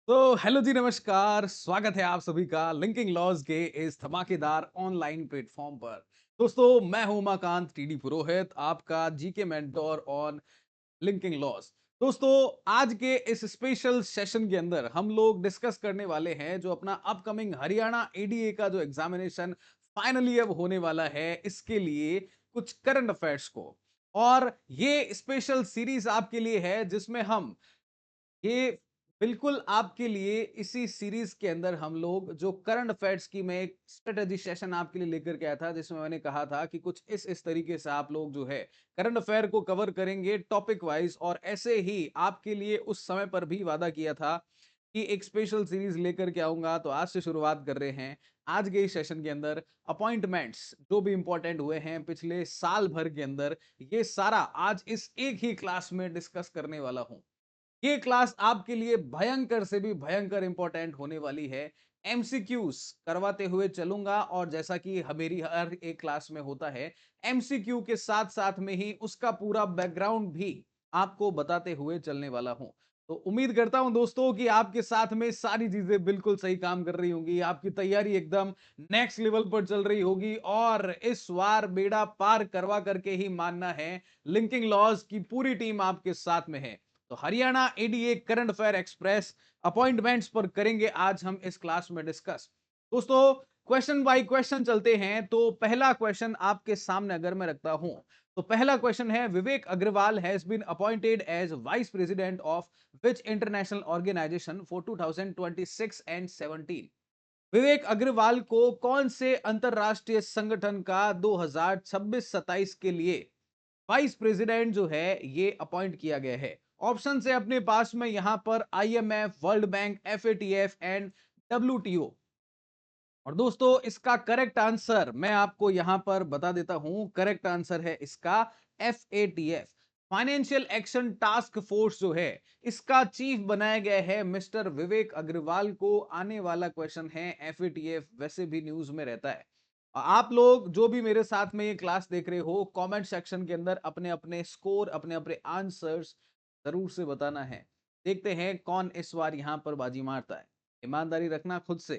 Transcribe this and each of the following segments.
तो हेलो जी, नमस्कार। स्वागत है आप सभी का लिंकिंग लॉज के इस धमाकेदार ऑनलाइन प्लेटफॉर्म पर। दोस्तों, मैं हूं उमाकांत टीडी पुरोहित, आपका GK mentor on linking laws. दोस्तों, आज के इस स्पेशल सेशन के अंदर हम लोग डिस्कस करने वाले हैं जो अपना अपकमिंग हरियाणा एडीए का जो एग्जामिनेशन फाइनली अब होने वाला है, इसके लिए कुछ करंट अफेयर्स को। और ये स्पेशल सीरीज आपके लिए है जिसमें हम ये बिल्कुल आपके लिए इसी सीरीज के अंदर हम लोग जो करंट अफेयर्स की मैं एक स्ट्रेटेजी सेशन आपके लिए लेकर के आया था, जिसमें मैंने कहा था कि कुछ इस तरीके से आप लोग जो है करंट अफेयर को कवर करेंगे टॉपिक वाइज। और ऐसे ही आपके लिए उस समय पर भी वादा किया था कि एक स्पेशल सीरीज लेकर के आऊंगा। तो आज से शुरुआत कर रहे हैं। आज के इस सेशन के अंदर अपॉइंटमेंट्स जो भी इंपॉर्टेंट हुए हैं पिछले साल भर के अंदर, ये सारा आज इस एक ही क्लास में डिस्कस करने वाला हूं। ये क्लास आपके लिए भयंकर से भी भयंकर इंपॉर्टेंट होने वाली है। एमसीक्यूज करवाते हुए चलूंगा, और जैसा कि मेरी हर एक क्लास में होता है, एमसीक्यू के साथ साथ में ही उसका पूरा बैकग्राउंड भी आपको बताते हुए चलने वाला हूं। तो उम्मीद करता हूं दोस्तों कि आपके साथ में सारी चीजें बिल्कुल सही काम कर रही होंगी, आपकी तैयारी एकदम नेक्स्ट लेवल पर चल रही होगी, और इस बार बेड़ा पार करवा करके ही मानना है। लिंकिंग लॉज की पूरी टीम आपके साथ में है। तो Haryana ADA current affair express appointments पर करेंगे आज हम इस क्लास में डिस्कस। दोस्तों, क्वेश्चन बाय क्वेश्चन चलते हैं। तो पहला क्वेश्चन आपके सामने अगर मैं रखता हूं, तो पहला क्वेश्चन है, Vivek Agarwal has been appointed as vice president of which international organization for 2026 and 17। Vivek Agarwal को कौन से अंतरराष्ट्रीय संगठन का 2026-27 के लिए वाइस प्रेसिडेंट जो है ये अपॉइंट किया गया है? ऑप्शन है अपने पास में यहां पर IMF, world bank, FATF and WTO. और दोस्तों, इसका करेक्ट आंसर मैं आपको यहां पर बता देता हूं। करेक्ट आंसर है इसका FATF, financial action task force जो है, इसका चीफ बनाया गया है मिस्टर विवेक अग्रवाल को। आने वाला क्वेश्चन है एफएटीएफ, वैसे भी न्यूज में रहता है। आप लोग जो भी मेरे साथ में ये क्लास देख रहे हो, कमेंट सेक्शन के अंदर अपने अपने स्कोर, अपने अपने आंसर्स जरूर से बताना है। देखते हैं कौन इस बार यहां पर बाजी मारता है। ईमानदारी रखना खुद से।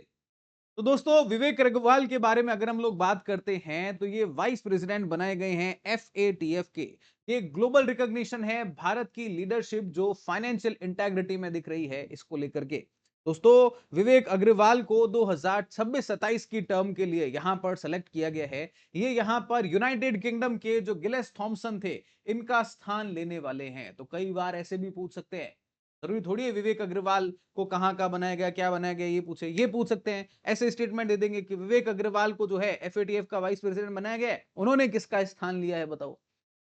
तो दोस्तों, विवेक अग्रवाल के बारे में अगर हम लोग बात करते हैं, तो ये वाइस प्रेसिडेंट बनाए गए हैं एफएटीएफ के। ये ग्लोबल रिकॉग्निशन है भारत की लीडरशिप जो फाइनेंशियल इंटेग्रिटी में दिख रही है, इसको लेकर के। दोस्तों, विवेक अग्रवाल को 2026-27 की टर्म के लिए यहां पर सेलेक्ट किया गया है। ये यहां पर यूनाइटेड किंगडम के जो गिलेस थॉम्सन थे, इनका स्थान लेने वाले हैं। तो कई बार ऐसे भी पूछ सकते हैं, जरूरी थोड़ी है विवेक अग्रवाल को कहां का बनाया गया, क्या बनाया गया, ये पूछ सकते हैं। ऐसे स्टेटमेंट दे देंगे कि विवेक अग्रवाल को जो है एफएटीएफ का वाइस प्रेसिडेंट बनाया गया है, उन्होंने किसका स्थान लिया है बताओ।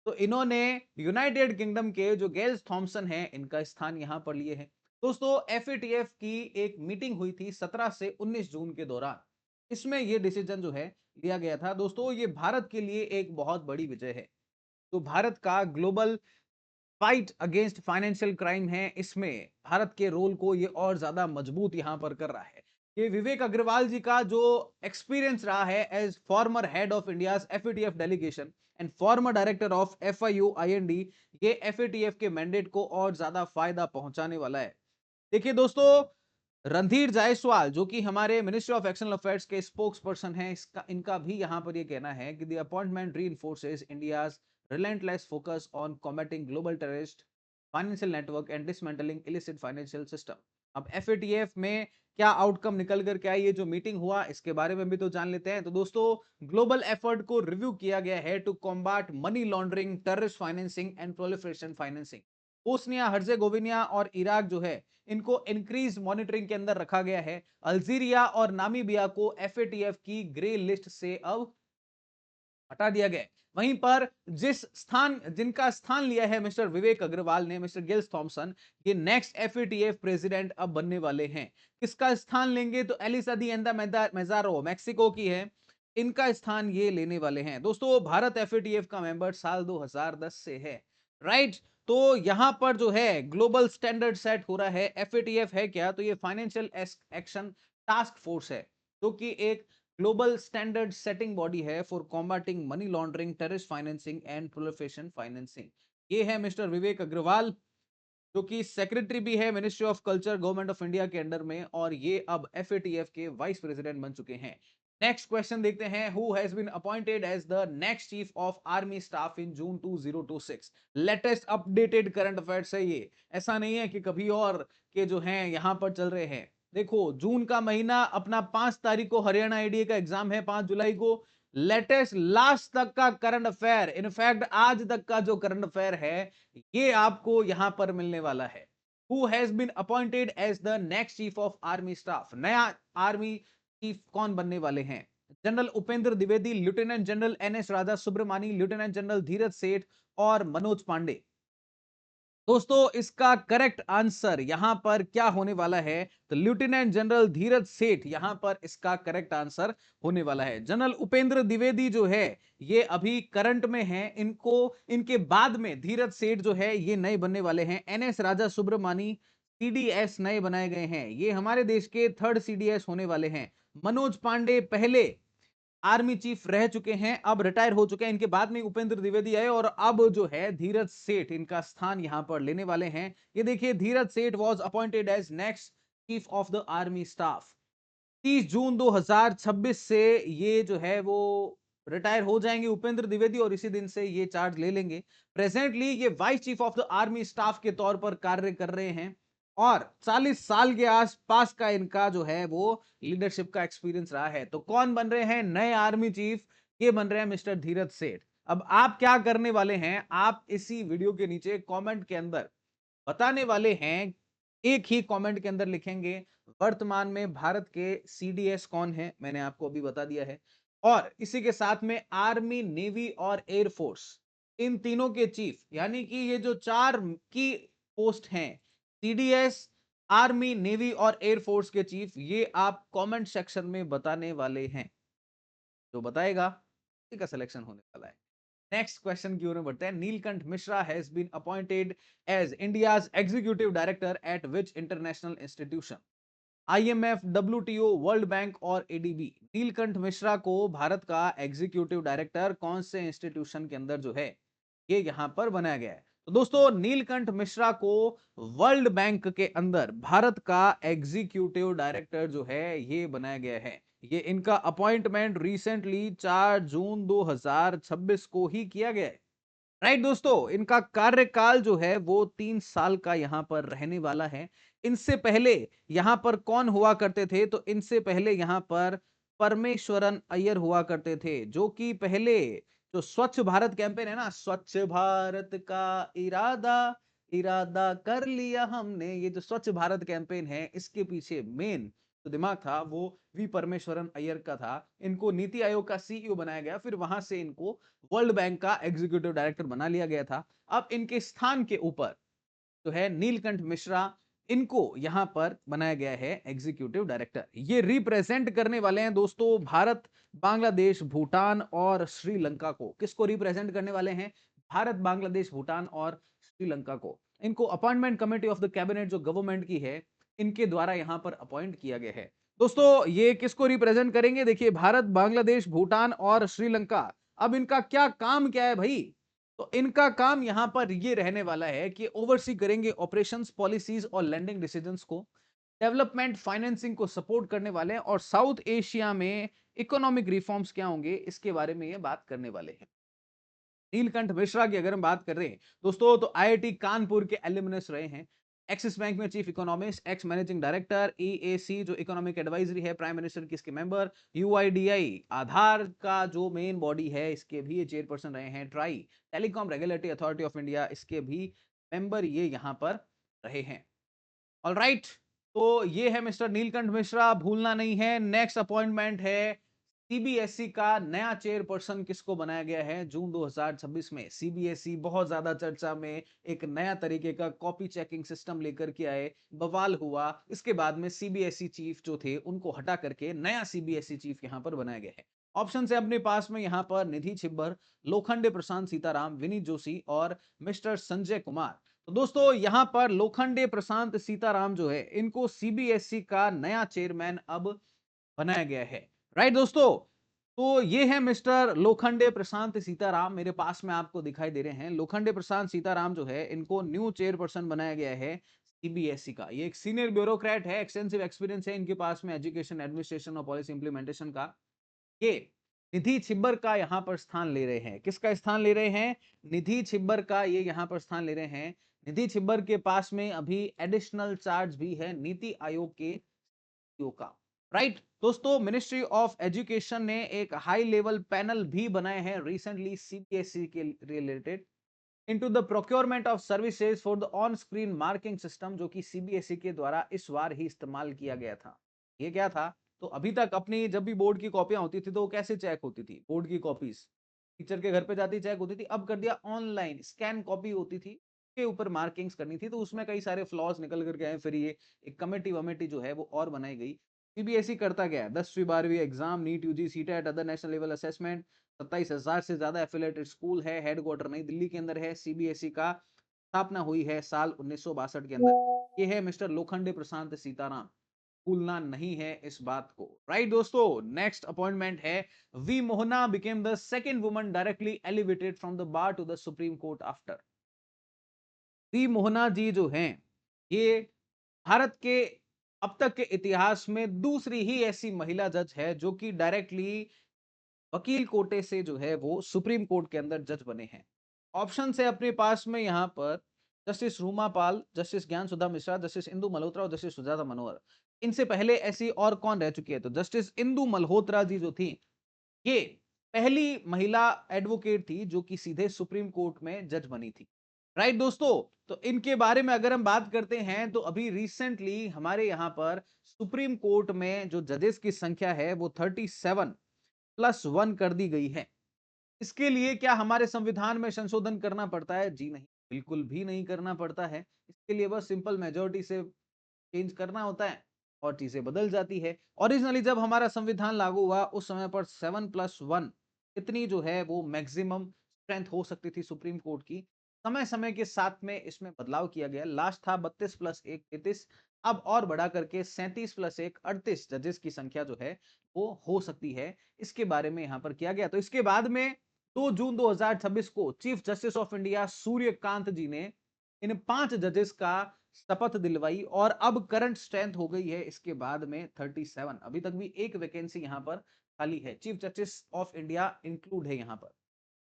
तो इन्होंने यूनाइटेड किंगडम के जो गेल्स थॉम्सन हैं, इनका स्थान यहां पर लिए हैं। दोस्तों, एफएटीएफ की एक मीटिंग हुई थी 17 से 19 जून के दौरान। इसमें यह डिसीजन जो है लिया गया था। दोस्तों, ये भारत के लिए एक बहुत बड़ी विजय है। तो भारत का global fight against financial crime है, इसमें भारत के रोल को ये और ज्यादा मजबूत यहां पर कर रहा है। ये विवेक अग्रवाल जी का जो एक्सपीरियंस रहा है as former head of India's FATF delegation and former director of FIU IND, ये एफएटीएफ के मैंडेट को और ज्यादा फायदा पहुंचाने वाला है। देखिए दोस्तों, रणधीर जायसवाल जो कि हमारे मिनिस्ट्री ऑफ एक्सटर्नल अफेयर्स के स्पोक्स पर्सन है, इसका इनका भी यहां पर ये कहना है कि the appointment reinforces India's relentless focus on combating global terrorist financial network and dismantling illicit financial system। अब एफएटीएफ में क्या आउटकम निकल कर के आई, ये जो मीटिंग हुआ इसके बारे में भी तो जान लेते हैं। तो दोस्तों, ग्लोबल एफर्ट को रिव्यू किया गया है to combat money laundering, terrorist financing and proliferation financing. Bosnia Herzegovina और इराक जो है, इनको इंक्रीज मॉनिटरिंग के अंदर रखा गया है। अल्जीरिया और नामीबिया को एफएटीएफ की ग्रे लिस्ट से अब हटा दिया गया। वहीं पर जिनका स्थान लिया है मिस्टर विवेक अग्रवाल ने, मिस्टर गिल्स थॉमसन, ये नेक्स्ट एफएटीएफ प्रेसिडेंट अब बनने वाले हैं। किसका स्थान लेंगे? तो एलिसा दी एंदा मेजारो, मैक्सिको की है, इनका स्थान ये लेने वाले हैं। दोस्तों, भारत एफएटीएफ का मेंबर साल 2010 से है, राइट। तो यहां पर जो है ग्लोबल स्टैंडर्ड सेट हो रहा है। एफएटीएफ है क्या? तो ये फाइनेंशियल एक्शन टास्क फोर्स है, जो कि एक ग्लोबल स्टैंडर्ड सेटिंग बॉडी है for combating money laundering, terrorist financing and proliferation financing. ये है मिस्टर विवेक अग्रवाल। जो कि सेक्रेटरी भी है ministry of culture government of India के अंडर में, और ये अब एफएटीएफ के वाइस प्रेसिडेंट बन चुके हैं। नेक्स्ट क्वेश्चन देखते हैं, who has been appointed as the next chief of army staff in June 2026। Latest updated current affairs है ये, ऐसा नहीं है कि कभी और के जो हैं यहां पर चल रहे हैं। देखो, जून का महीना अपना 5 तारीख को हरियाणा आईडीए का एग्जाम है, 5 जुलाई को। लेटेस्ट लास्ट तक का करंट अफेयर, इनफैक्ट आज तक का जो करंट अफेयर है, ये आपको यहां पर मिलने वाला है। Who has been appointed as the next chief of army staff, नया आर्मी चीफ कौन बनने वाले हैं? General Upendra Dwivedi, lieutenant general NS Raja Subramani, lieutenant general Dheeraj Seth और मनोज पांडे। दोस्तों, इसका करेक्ट आंसर यहां पर क्या होने वाला है? तो लेफ्टिनेंट जनरल धीरज सेठ यहां पर इसका करेक्ट आंसर होने वाला है। जनरल उपेंद्र द्विवेदी जो है ये अभी करंट में है, इनको इनके बाद में धीरज सेठ जो है ये नए बनने वाले हैं। एनएस राजा सुब्रमणी सीडीएस नए बनाए गए हैं, ये हमारे देश के थर्ड सीडीएस होने वाले हैं। मनोज पांडे पहले आर्मी चीफ रह चुके हैं, अब रिटायर हो चुके हैं, इनके बाद में उपेंद्र द्विवेदी आए और अब जो है धीरज सेठ इनका स्थान यहां पर लेने वाले हैं। ये देखिए, Dheeraj Seth was appointed as next chief of the army staff. 30 June 2026 से ये जो है वो रिटायर हो जाएंगे उपेंद्र द्विवेदी, और इसी दिन से ये चार्ज ले लेंगे। प्रेजेंटली ये vice chief of the army staff के तौर पर कार्य कर रहे हैं, और 40 साल के आसपास का इनका जो है वो लीडरशिप का एक्सपीरियंस रहा है। तो कौन बन रहे हैं नए आर्मी चीफ? ये बन रहे हैं मिस्टर धीरज सेठ। अब आप क्या करने वाले हैं, आप इसी वीडियो के नीचे कमेंट के अंदर बताने वाले हैं, एक ही कमेंट के अंदर लिखेंगे वर्तमान में भारत के सीडीएस कौन है, मैंने आपको अभी बता दिया है, और इसी के साथ में आर्मी, नेवी और एयरफोर्स, इन तीनों के चीफ, यानी कि ये जो चार की पोस्ट हैं, सीडीएस, आर्मी, नेवी और एयरफोर्स के चीफ, ये आप कमेंट सेक्शन में बताने वाले हैं। जो बताएगा उसी का सिलेक्शन होने वाला है। नेक्स्ट क्वेश्चन की ओर बढ़ते हैं। Neelkanth Mishra has been appointed as India's executive director at which international institution? IMF, WTO, World Bank और एडीबी। नीलकंठ मिश्रा को भारत का एग्जीक्यूटिव डायरेक्टर कौन से इंस्टीट्यूशन के अंदर जो है ये यहां पर बनाया गया है? तो दोस्तों, नीलकंठ मिश्रा को वर्ल्ड बैंक के अंदर भारत का एग्जीक्यूटिव डायरेक्टर जो है ये बनाया गया है। ये इनका अपॉइंटमेंट रिसेंटली 4 जून 2026 को ही किया गया है। राइट दोस्तों, इनका कार्यकाल जो है वो 3 साल का यहां पर रहने वाला है। इनसे पहले यहां पर कौन हुआ करते थे? तो इनसे पहले यहां पर परमेश्वरन अय्यर हुआ करते थे, जो कि पहले जो स्वच्छ भारत कैंपेन है ना, स्वच्छ भारत का इरादा इरादा कर लिया हमने, ये जो स्वच्छ भारत कैंपेन है इसके पीछे मेन जो दिमाग था वो वी परमेश्वरन अय्यर का था। इनको नीति आयोग का सीईओ बनाया गया, फिर वहां से इनको वर्ल्ड बैंक का एग्जीक्यूटिव डायरेक्टर बना लिया गया था। अब इनके स्थान के ऊपर जो है नीलकंठ मिश्रा, इनको यहां पर बनाया गया है एग्जीक्यूटिव डायरेक्टर। ये रिप्रेजेंट करने वाले हैं दोस्तों भारत, बांग्लादेश, भूटान और श्रीलंका को। किसको रिप्रेजेंट करने वाले हैं? भारत, बांग्लादेश, भूटान और श्रीलंका को। इनको appointment committee of the cabinet जो गवर्नमेंट की है, इनके द्वारा यहां पर अपॉइंट किया गया है। दोस्तों, ये किसको रिप्रेजेंट करेंगे? देखिए, भारत, बांग्लादेश, भूटान और श्रीलंका। अब इनका क्या काम क्या है भाई? तो इनका काम यहां पर ये रहने वाला है कि ओवरसी करेंगे ऑपरेशंस, पॉलिसीज और लैंडिंग डिसीजंस को, डेवलपमेंट फाइनेंसिंग को सपोर्ट करने वाले हैं, और साउथ एशिया में इकोनॉमिक रिफॉर्म्स क्या होंगे इसके बारे में ये बात करने वाले हैं। नीलकंठ मिश्रा की अगर हम बात कर रहे हैं दोस्तों, तो आईआईटी कानपुर के एल्यूमिनस रहे हैं। एक्सिस बैंक में chief economist, ex managing director, EAC जो इकोनॉमिक एडवाइजरी है, प्राइम मिनिस्टर की इसके मेंबर, यूआईडीआई आधार का जो मेन बॉडी है इसके भी ये चेयरपर्सन रहे हैं, try telecom regulatory authority of India इसके भी मेंबर ये यहां पर रहे हैं। ऑलराइट, तो ये है मिस्टर नीलकंठ मिश्रा, भूलना नहीं है। नेक्स्ट अपॉइंटमेंट है सीबीएसई का नया चेयरपर्सन किसको बनाया गया है जून 2026 में? सीबीएसई बहुत ज्यादा चर्चा में, एक नया तरीके का कॉपी चेकिंग सिस्टम लेकर के आए, बवाल हुआ। इसके बाद में सीबीएसई चीफ जो थे उनको हटा करके नया सीबीएसई चीफ यहां पर बनाया गया है। ऑप्शन है अपने पास में यहां पर निधि छिब्बर, लोखंडे प्रशांत सीताराम, विनीत जोशी और मिस्टर संजय कुमार। तो दोस्तों, यहां पर लोखंडे प्रशांत सीताराम जो है इनको सीबीएसई का नया चेयरमैन अब बनाया गया है। राइट दोस्तों, तो ये है मिस्टर लोखंडे प्रशांत सीताराम, मेरे पास में आपको दिखाई दे रहे हैं। लोखंडे प्रशांत सीताराम जो है, इनको न्यू चेयरपर्सन बनाया गया है सीबीएसई का। ये एक सीनियर ब्यूरोक्रेट है, एक्सटेंसिव एक्सपीरियंस है इनके पास में एजुकेशन, एडमिनिस्ट्रेशन और पॉलिसी इंप्लीमेंटेशन का। ये निधि छिब्बर का यहाँ पर स्थान ले रहे हैं। किसका स्थान ले रहे हैं? निधि छिब्बर का ये यहाँ पर स्थान ले रहे हैं। निधि छिब्बर के पास में अभी एडिशनल चार्ज भी है नीति आयोग के सीईओ का। राइट दोस्तों, मिनिस्ट्री ऑफ एजुकेशन ने एक हाई लेवल पैनल भी बनाए हैं रिसेंटली सीबीएसई के related into the procurement of services for the on screen marking system, जो कि सीबीएसई के द्वारा इस बार ही इस्तेमाल किया गया था। ये क्या था? तो अभी तक अपनी जब भी बोर्ड की कॉपियां होती थी तो वो कैसे चेक होती थी? बोर्ड की कॉपीज टीचर के घर पे जाती चेक होती थी, अब कर दिया ऑनलाइन, स्कैन कॉपी होती थी, के ऊपर मार्किंग्स करनी थी। तो उसमें कई सारे फ्लॉज निकल करके आए, फिर ये एक कमेटी वमेटी जो है वो और बनाई गई। सीबीएसई करता क्या है? 10वीं 12वीं exam, NEET, UG, CTET, other national level assessment, 27,000 से ज्यादा एफिलेटेड स्कूल है, हेडक्वार्टर नई दिल्ली के अंदर है। सीबीएसई का स्थापना हुई है साल 1962 के अंदर। ये है मिस्टर लोखंडे प्रशांत सीताराम, भूलना नहीं है इस बात को। राइट दोस्तों, नेक्स्ट अपॉइंटमेंट है V Mohana became the second woman directly elevated from the bar to the supreme court after. V Mohana ji जो हैं, ये भारत के अब तक के इतिहास में दूसरी ही ऐसी महिला जज है जो कि डायरेक्टली वकील कोटे से जो है वो सुप्रीम कोर्ट के अंदर जज बने हैं। ऑप्शन है अपने पास में यहाँ पर जस्टिस रूमा पाल, जस्टिस ज्ञान सुधा मिश्रा, जस्टिस इंदु मल्होत्रा और जस्टिस सुजाता मनोहर। इनसे पहले ऐसी और कौन रह चुकी है? तो जस्टिस इंदु मल्होत्रा जी जो थी, ये पहली महिला एडवोकेट थी जो कि सीधे सुप्रीम कोर्ट में जज बनी थी। राइट दोस्तों, तो इनके बारे में अगर हम बात करते हैं तो अभी रिसेंटली हमारे यहाँ पर सुप्रीम कोर्ट में जो जजेस की संख्या है वो 37+1 कर दी गई है। इसके लिए क्या हमारे संविधान में संशोधन करना पड़ता है? जी नहीं, बिल्कुल भी नहीं करना पड़ता है। इसके लिए बस सिंपल मेजोरिटी से चेंज करना होता है और चीजें बदल जाती है। ओरिजिनली जब हमारा संविधान लागू हुआ उस समय पर 7+1 इतनी जो है वो मैक्सिमम स्ट्रेंथ हो सकती थी सुप्रीम कोर्ट की। समय समय के साथ में इसमें बदलाव किया गया, लास्ट था 32+1 33। अब और बढ़ा करके 37+1 38 जजेस की संख्या जो है वो हो सकती है। इसके बारे में यहां पर किया गया। तो इसके बाद में 2 जून 2026 को chief justice of India Suryakant ji ने इन 5 जजेस का शपथ दिलवाई और अब करंट स्ट्रेंथ हो गई है इसके बाद में 37। अभी तक भी एक वैकेंसी यहां पर खाली है, chief justice of India include है यहां पर।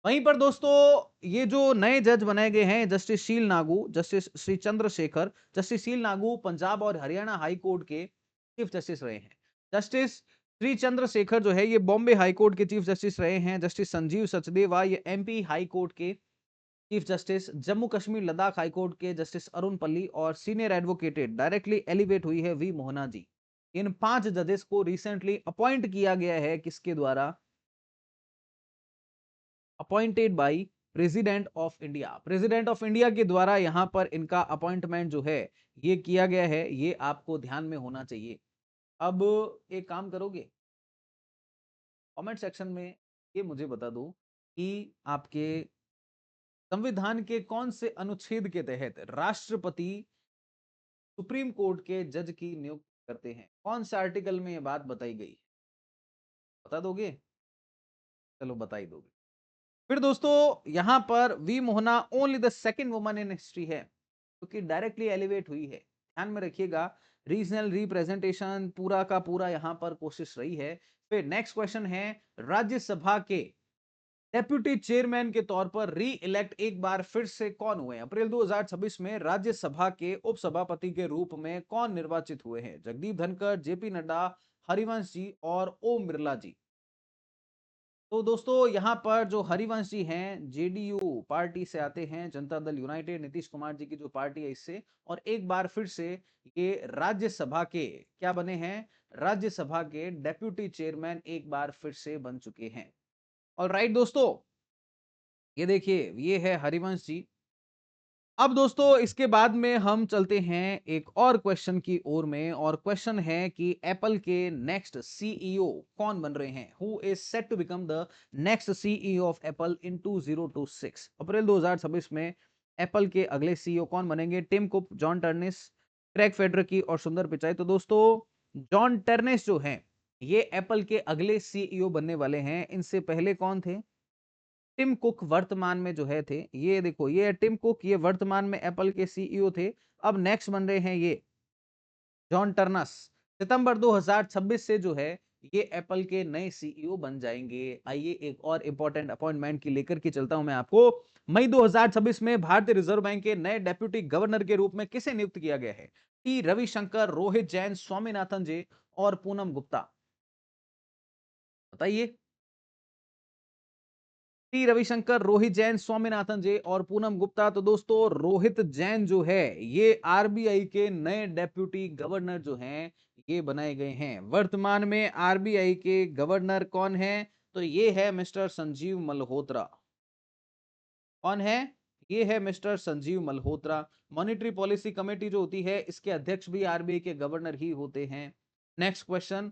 वहीं पर दोस्तों, ये जो नए जज बनाए गए हैं, जस्टिस शील नागू, जस्टिस श्री चंद्रशेखर, जस्टिस शील नागू पंजाब और हरियाणा हाई कोर्ट के चीफ जस्टिस रहे हैं। जस्टिस श्री चंद्रशेखर जो है ये बॉम्बे हाई कोर्ट के चीफ जस्टिस रहे हैं। जस्टिस संजीव सचदेवा ये एमपी हाई कोर्ट के chief justice, Jammu Kashmir Ladakh high court के जस्टिस अरुण पल्ली और सीनियर एडवोकेटेड डायरेक्टली एलिवेट हुई है वी मोहना जी। इन 5 जजेस को रिसेंटली अपॉइंट किया गया है, किसके द्वारा? Appointed by president of India. President of India के द्वारा यहां पर इनका अपॉइंटमेंट जो है ये किया गया है, ये आपको ध्यान में होना चाहिए। अब एक काम करोगे, कमेंट सेक्शन में ये मुझे बता दो कि आपके संविधान के कौन से अनुच्छेद के तहत राष्ट्रपति सुप्रीम कोर्ट के जज की नियुक्ति करते हैं? कौन से आर्टिकल में यह बात बताई गई? बता दोगे? चलो बता ही दोगे। फिर दोस्तों यहां पर V Mohana only the second woman in history है क्योंकि डायरेक्टली एलिवेट हुई है। ध्यान में रखिएगा, रीजनल रिप्रेजेंटेशन पूरा का पूरा यहां पर कोशिश रही है। फिर नेक्स्ट क्वेश्चन है, राज्यसभा के डेप्यूटी चेयरमैन के तौर पर री इलेक्ट एक बार फिर से कौन हुए? अप्रैल 2026 में राज्यसभा के उपसभापति के रूप में कौन निर्वाचित हुए हैं? जगदीप धनखड़, जेपी नड्डा, हरिवंश जी और ओम बिरला जी। तो दोस्तों यहां पर जो हरिवंश जी हैं जेडीयू पार्टी से आते हैं, जनता दल यूनाइटेड, नीतीश कुमार जी की जो पार्टी है इससे, और एक बार फिर से ये राज्यसभा के क्या बने हैं? राज्यसभा के डेप्यूटी चेयरमैन एक बार फिर से बन चुके हैं। और राइट दोस्तों, ये देखिए ये है हरिवंश जी। अब दोस्तों इसके बाद में हम चलते हैं एक और क्वेश्चन की ओर में, और क्वेश्चन है कि एप्पल के नेक्स्ट सीईओ कौन बन रहे हैं? Who is set to become the next CEO of Apple in 2026? अप्रैल 2026 में एप्पल के अगले सीईओ कौन बनेंगे? Tim Cook, John Ternus, Craig Federighi और सुंदर पिचाई। तो दोस्तों जॉन टर्निस जो हैं ये एप्पल के अगले सीईओ बनने वाले हैं। इनसे पहले कौन थे? टिम कुक वर्तमान में जो है थे। ये देखो, ये है टिम कुक, ये वर्तमान में एप्पल के सीईओ थे। अब नेक्स्ट बन रहे हैं ये जॉन टर्नस। सितंबर 2026 से जो है ये एप्पल के नए सीईओ बन जाएंगे। आइए एक और इंपॉर्टेंट अपॉइंटमेंट की लेकर के चलता हूं मैं आपको। मई 2026 में भारतीय रिजर्व बैंक के नए डेप्यूटी गवर्नर के रूप में किसे नियुक्त किया गया है? टी रविशंकर, रोहित जैन, स्वामीनाथन जे और पूनम गुप्ता। बताइए। टी रविशंकर, रोहित जैन, स्वामीनाथन जे और पूनम गुप्ता। तो दोस्तों रोहित जैन जो है ये आरबीआई के नए डेप्यूटी गवर्नर जो हैं ये बनाए गए हैं। वर्तमान में आरबीआई के गवर्नर कौन है? तो ये है मिस्टर संजीव मल्होत्रा। कौन है? ये है mister Sanjeev Malhotra. Monetary policy committee जो होती है इसके अध्यक्ष भी आरबीआई के गवर्नर ही होते हैं। नेक्स्ट क्वेश्चन,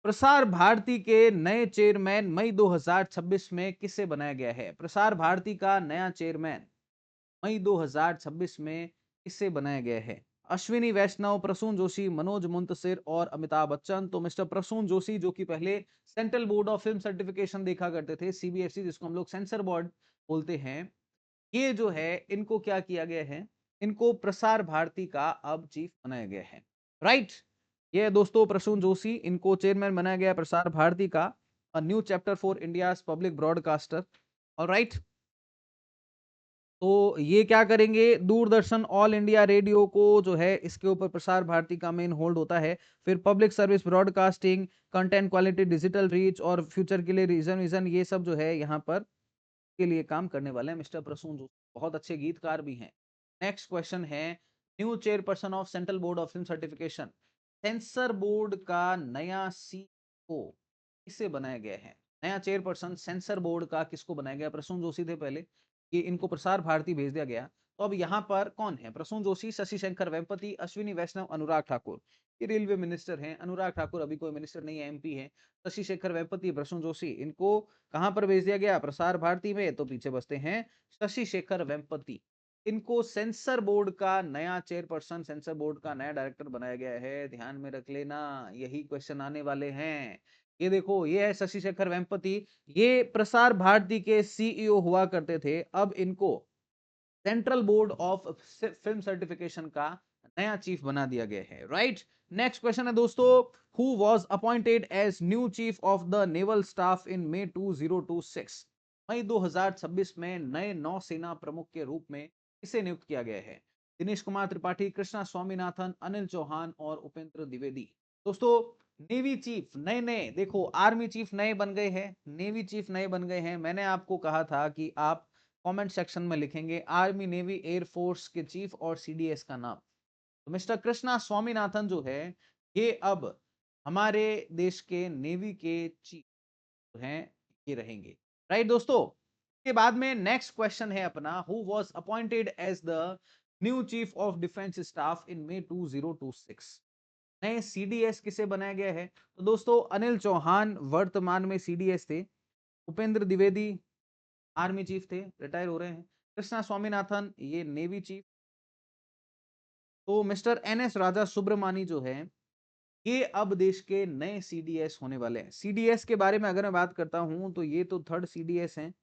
प्रसार भारती के नए चेयरमैन मई 2026 में किसे बनाया गया है? प्रसार भारती का नया चेयरमैन मई 2026 में किसे बनाया गया है? अश्विनी वैष्णव, प्रसून जोशी, मनोज मुंतशिर और अमिताभ बच्चन। तो मिस्टर प्रसून जोशी जो कि पहले central board of film certification देखा करते थे, सीबीएसई जिसको हम लोग सेंसर बोर्ड बोलते हैं, ये जो है इनको क्या किया गया है? इनको प्रसार भारती का अब चीफ बनाया गया है। राइट। ये दोस्तों प्रसून जोशी, इनको चेयरमैन बनाया गया प्रसार भारती का। New chapter for India public broadcaster. Alright. तो ये क्या करेंगे? दूरदर्शन ऑल इंडिया रेडियो को जो है इसके ऊपर प्रसार भारती का मेन होल्ड होता है। फिर public service broadcasting, content quality, digital reach और फ्यूचर के लिए रीजन विजन, ये सब जो है यहाँ पर के लिए काम करने वाले हैं मिस्टर प्रसून जोशी। बहुत अच्छे गीतकार भी हैं। नेक्स्ट क्वेश्चन है, new chairperson of central board of film certification, sensor board का नया सीईओ किसे बनाया गया है? नया चेयरपर्सन सेंसर बोर्ड का किसको बनाया गया? प्रसून जोशी थे पहले, ये इनको प्रसार भारती भेज दिया गया। तो अब यहाँ पर कौन है? प्रसून जोशी, शशि शेखर वेम्पति, अश्विनी वैष्णव, अनुराग ठाकुर। ये रेलवे मिनिस्टर हैं। अनुराग ठाकुर अभी कोई मिनिस्टर नहीं है, एमपी है। शशि शेखर वेम्पति, प्रसून जोशी, इनको कहां पर भेज दिया गया? प्रसार भारती में। तो पीछे बसते हैं शशि शेखर वेम्पति। इनको सेंसर बोर्ड का नया चेयरपर्सन, सेंसर बोर्ड का नया डायरेक्टर बनाया गया है। ध्यान में रख लेना, यही क्वेश्चन आने वाले हैं। ये देखो, ये है शशि शेखर वेम्पति। ये प्रसार भारती के सीईओ हुआ करते थे। अब इनको central board of film certification का नया चीफ बना दिया गया है। राइट। नेक्स्ट क्वेश्चन है दोस्तों, who was appointed as new chief of the naval staff in May 2026? मई 2026 में नए नौसेना प्रमुख के रूप में किसे नियुक्त किया गया है? दिनेश कुमार त्रिपाठी, कृष्णा स्वामीनाथन, अनिल चौहान और उपेंद्र द्विवेदी। दोस्तों नेवी चीफ नए नए, देखो आर्मी चीफ नए बन गए हैं, नेवी चीफ नए बन गए हैं। मैंने आपको कहा था कि आप कमेंट सेक्शन में लिखेंगे आर्मी, नेवी, एयर फोर्स के चीफ और सीडीएस का नाम। तो मिस्टर कृष्णा स्वामीनाथन जो है ये अब हमारे देश के नेवी के चीफ हैं, ये रहेंगे। राइट दोस्तों। के बाद में नेक्स्ट क्वेश्चन है अपना, who was appointed as the new chief of defence staff in May 2026? नए सीडीएस किसे बनाया गया है? तो दोस्तों अनिल चौहान वर्तमान में सीडीएस थे। उपेंद्र द्विवेदी आर्मी चीफ थे, रिटायर हो रहे हैं। कृष्णा स्वामीनाथन ये नेवी चीफ। तो mister N S Raja Subramani जो है ये अब देश के नए सीडीएस होने वाले हैं। सीडीएस के बारे में अगर मैं बात करता हूं तो ये तो थर्ड सीडीएस हैं।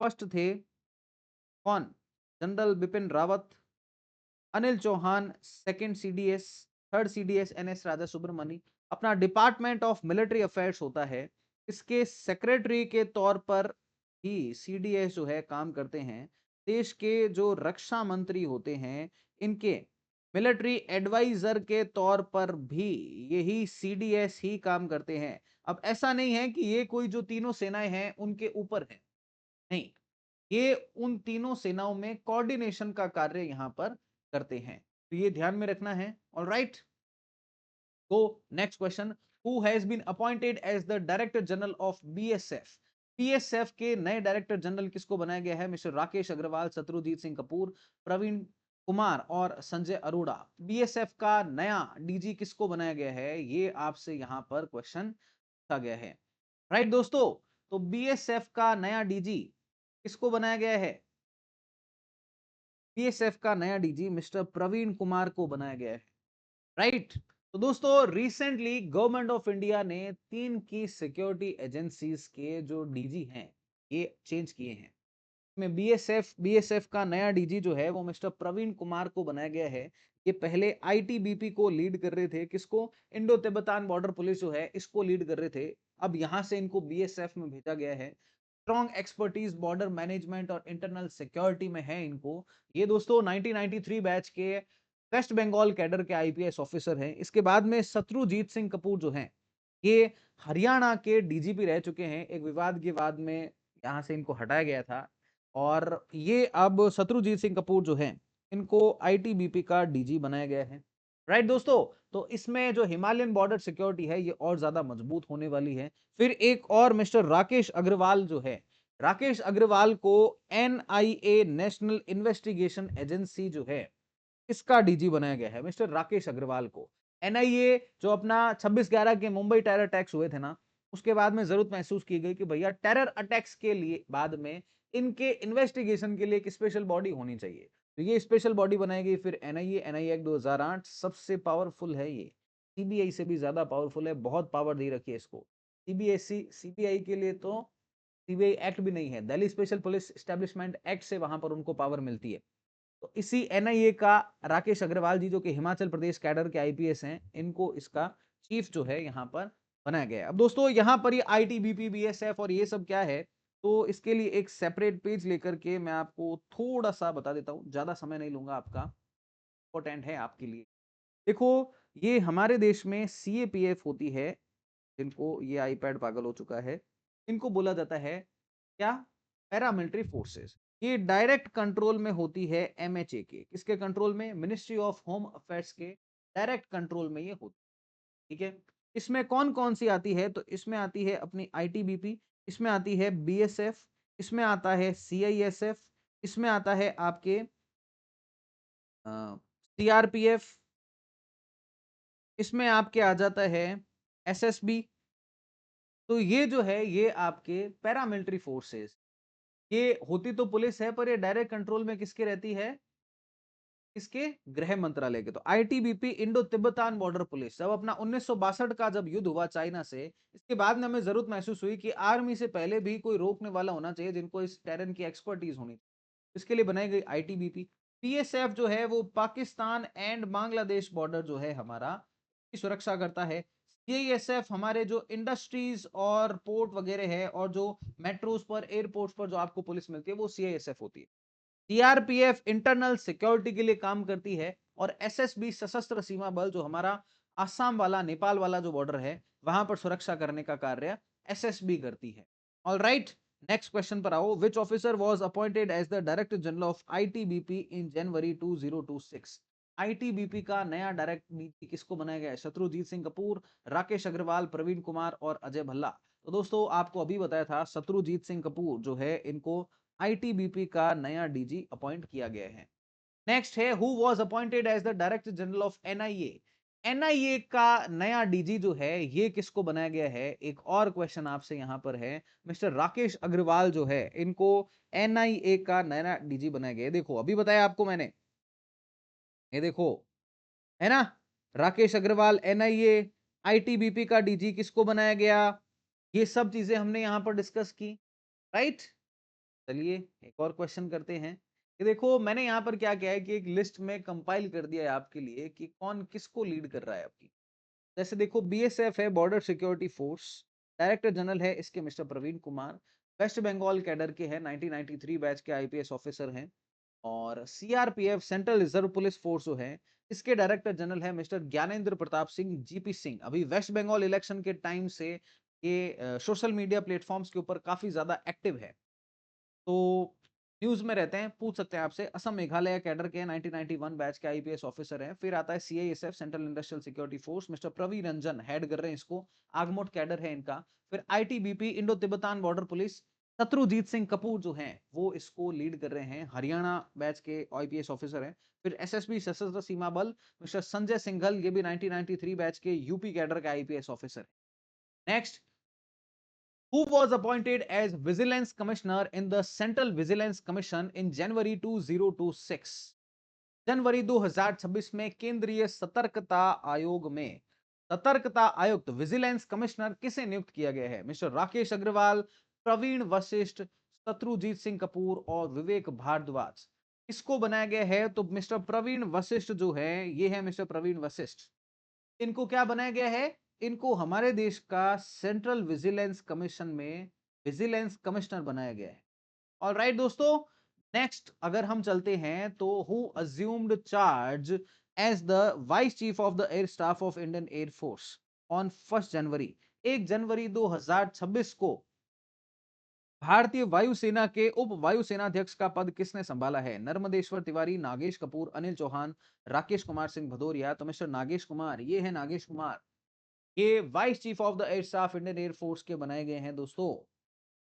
फर्स्ट थे कौन? General Bipin Rawat. Anil Chauhan second CDS. Third CDS N S Raja Subramani. अपना डिपार्टमेंट ऑफ मिलिट्री अफेयर्स होता है, इसके सेक्रेटरी के तौर पर ही सीडीएस जो है काम करते हैं। देश के जो रक्षा मंत्री होते हैं इनके मिलिट्री एडवाइजर के तौर पर भी यही सीडीएस ही काम करते हैं। अब ऐसा नहीं है कि ये कोई जो तीनों सेनाएं हैं उनके ऊपर है, नहीं, ये उन तीनों सेनाओं में कोऑर्डिनेशन का कार्य यहां पर करते हैं। तो ये ध्यान में रखना है। ऑलराइट। तो next question, who has been appointed as the director general of BSF? BSF के नए डायरेक्टर जनरल किसको बनाया गया है? मिस्टर राकेश अग्रवाल, शत्रुजीत सिंह कपूर, प्रवीण कुमार और संजय अरोड़ा। बीएसएफ का नया डीजी किसको बनाया गया है? ये आपसे यहां पर क्वेश्चन पूछा गया है। राइट दोस्तों। तो बीएसएफ का नया डीजी किसको बनाया गया है? बीएसएफ का नया डीजी मिस्टर प्रवीण कुमार को बनाया गया है। राइट। तो दोस्तों रिसेंटली गवर्नमेंट ऑफ इंडिया ने 3 की सिक्योरिटी एजेंसीज के जो डीजी हैं ये चेंज किए हैं। में बीएसएफ का नया डीजी जो है वो मिस्टर प्रवीण कुमार को बनाया गया है। ये पहले आईटीबीपी को लीड कर रहे थे, किसको? इंडो तिब्बतान बॉर्डर पुलिस जो है इसको लीड कर रहे थे। अब यहां से इनको बीएसएफ में भेजा गया है। स्ट्रॉन्ग एक्सपर्टीज बॉर्डर मैनेजमेंट और इंटरनल सिक्योरिटी में है इनको। ये दोस्तों 1993 बैच के वेस्ट बंगाल कैडर के आईपीएस ऑफिसर हैं। इसके बाद में शत्रुजीत सिंह कपूर जो हैं ये हरियाणा के डीजीपी रह चुके हैं। एक विवाद के बाद में यहाँ से इनको हटाया गया था और ये अब शत्रुजीत सिंह कपूर जो हैं इनको आईटीबीपी का डीजी बनाया गया है। राइट दोस्तों, तो इसमें जो हिमालयन बॉर्डर सिक्योरिटी है ये और ज्यादा मजबूत होने वाली है। फिर एक और मिस्टर राकेश अग्रवाल जो है, राकेश अग्रवाल को एनआईए नेशनल इन्वेस्टिगेशन एजेंसी जो है इसका डीजी बनाया गया है मिस्टर राकेश अग्रवाल को। एनआईए जो अपना 26/11 के मुंबई टेरर अटैक्स हुए थे ना, उसके बाद में जरूरत महसूस की गई कि भैया टेरर अटैक्स के लिए बाद में इनके इन्वेस्टिगेशन के लिए एक स्पेशल बॉडी होनी चाहिए। तो ये स्पेशल बॉडी बनाई गई। फिर एनआईए एक्ट 2008 सबसे पावरफुल है ये, सीबीआई से भी ज्यादा पावरफुल है, बहुत पावर दे रखी है इसको। सीबीआई के लिए तो सीबीआई एक्ट भी नहीं है, Delhi special police establishment act से वहां पर उनको पावर मिलती है। तो इसी एनआईए का राकेश अग्रवाल जी जो कि हिमाचल प्रदेश कैडर के आईपीएस हैं, इनको इसका चीफ जो है यहाँ पर बनाया गया है। अब दोस्तों यहाँ पर ये आईटीबीपी बीएसएफ और ये सब क्या है, तो इसके लिए एक सेपरेट पेज लेकर के मैं आपको थोड़ा सा बता देता हूँ, ज्यादा समय नहीं लूंगा आपका, इंपॉर्टेंट है आपके लिए। देखो, ये हमारे देश में सीएपीएफ होती है, जिनको ये आईपैड पागल हो चुका है, इनको बोला जाता है क्या? Paramilitary forces. ये डायरेक्ट कंट्रोल में होती है एमएचए के, किसके कंट्रोल में? मिनिस्ट्री ऑफ होम अफेयर्स के डायरेक्ट कंट्रोल में ये होती है। ठीक है, इसमें कौन कौन सी आती है? तो इसमें आती है अपनी आईटीबीपी, इसमें आती है बीएसएफ, इसमें आता है सीआईएसएफ, इसमें आता है आपके सीआरपीएफ, इसमें आपके आ जाता है एसएसबी। तो ये जो है ये आपके पैरामिलिट्री फोर्सेस, ये होती तो पुलिस है पर ये डायरेक्ट कंट्रोल में किसके रहती है? इसके गृह मंत्रालय के। तो ITBP Indo Tibetan border police, जब अपना 1962 का जब युद्ध हुआ चाइना से, इसके बाद में हमें जरूरत महसूस हुई कि आर्मी से पहले भी कोई रोकने वाला होना चाहिए जिनको इस टेरन की एक्सपर्टीज होनी। इसके लिए बनाई गई आईटीबीपी। पीएसएफ जो है वो पाकिस्तान एंड बांग्लादेश बॉर्डर जो है हमारा की सुरक्षा करता है। सीआईएसएफ हमारे जो इंडस्ट्रीज और पोर्ट वगैरह है और जो मेट्रोज पर एयरपोर्ट्स पर जो आपको पुलिस मिलती है वो सीआईएसएफ होती है। सीआरपीएफ इंटरनल सिक्योरिटी के लिए काम करती है और एसएसबी सशस्त्र सीमा बल जो हमारा असम वाला नेपाल वाला जो बॉर्डर है वहां पर सुरक्षा करने का कार्य एसएसबी करती है। ऑल राइट, नेक्स्ट क्वेश्चन पर आओ। Which officer was appointed as the director general of ITBP in January 2026? ITBP का नया डायरेक्टर किसको बनाया गया है? शत्रुजीत सिंह कपूर, राकेश अग्रवाल, प्रवीण कुमार और अजय भल्ला। तो दोस्तों आपको अभी बताया था शत्रुजीत सिंह कपूर जो है इनको आईटीबीपी का नया डीजी अपॉइंट किया गया है। नेक्स्ट है who was appointed as the director general of NIA? NIA का नया डीजी जो है ये किसको बनाया गया है? एक और क्वेश्चन आपसे यहां पर है, मिस्टर राकेश अग्रवाल जो है इनको एनआईए का नया डीजी बनाया गया है। देखो अभी बताया आपको मैंने, ये देखो है ना, राकेश अग्रवाल एनआईए, आईटीबीपी का डीजी किसको बनाया गया, ये सब चीजें हमने यहां पर डिस्कस की। राइट, चलिए एक और क्वेश्चन करते हैं। ये देखो मैंने यहाँ पर क्या किया है कि एक लिस्ट में कंपाइल कर दिया है आपके लिए कि कौन किसको लीड कर रहा है आपकी। जैसे देखो बीएसएफ है border security force, director general है इसके मिस्टर प्रवीण कुमार, वेस्ट बंगाल कैडर के हैं, 1993 बैच के आईपीएस ऑफिसर हैं। और CRPF central reserve police force जो है इसके डायरेक्टर जनरल है मिस्टर ज्ञानेंद्र प्रताप सिंह जीपी सिंह। अभी वेस्ट बंगाल इलेक्शन के टाइम से ये सोशल मीडिया प्लेटफॉर्म्स के ऊपर काफी ज्यादा एक्टिव है, तो न्यूज में रहते हैं, पूछ सकते हैं आपसे। असम मेघालय कैडर के 1991 बैच के आईपीएस ऑफिसर हैं। फिर आता है CISF central industrial security force, mister Praveen Ranjan head कर रहे हैं इसको, आगमोट कैडर है इनका। फिर ITBP Indo Tibetan border police, Shatrujeet Singh Kapoor जो हैं वो इसको लीड कर रहे हैं, हरियाणा बैच के आईपीएस ऑफिसर हैं। फिर एसएसबी सशस्त्र सीमा बल, मिस्टर संजय सिंघल, ये भी 1993 बैच के यूपी कैडर के आईपीएस ऑफिसर है। Next, who was appointed as Vigilance Commissioner in the Central Vigilance Commission in January 2026? जनवरी 2026 में केंद्रीय सतर्कता आयोग में सतर्कता आयुक्त विजिलेंस कमिश्नर किसे नियुक्त किया गया है? मिस्टर राकेश अग्रवाल, प्रवीण वशिष्ठ, शत्रुजीत सिंह कपूर और विवेक भारद्वाज। इसको बनाया गया है तो मिस्टर प्रवीण वशिष्ठ जो है, ये है मिस्टर प्रवीण वशिष्ठ। इनको क्या बनाया गया है? इनको हमारे देश का सेंट्रल विजिलेंस कमीशन में विजिलेंस कमिश्नर बनाया गया है। ऑलराइट दोस्तों, नेक्स्ट अगर हम चलते हैं तो who assumed charge as the vice chief of the air staff of Indian Air Force on 1 January, 1 जनवरी 2026 को भारतीय वायुसेना के उप वायुसेनाध्यक्ष का पद किसने संभाला है? नर्मदेश्वर तिवारी, नागेश कपूर, अनिल चौहान, राकेश कुमार सिंह भदौरिया। तो मिस्टर नागेश कुमार, ये है नागेश कुमार, ये vice chief of the air staff Indian Air force के बनाए गए हैं दोस्तों।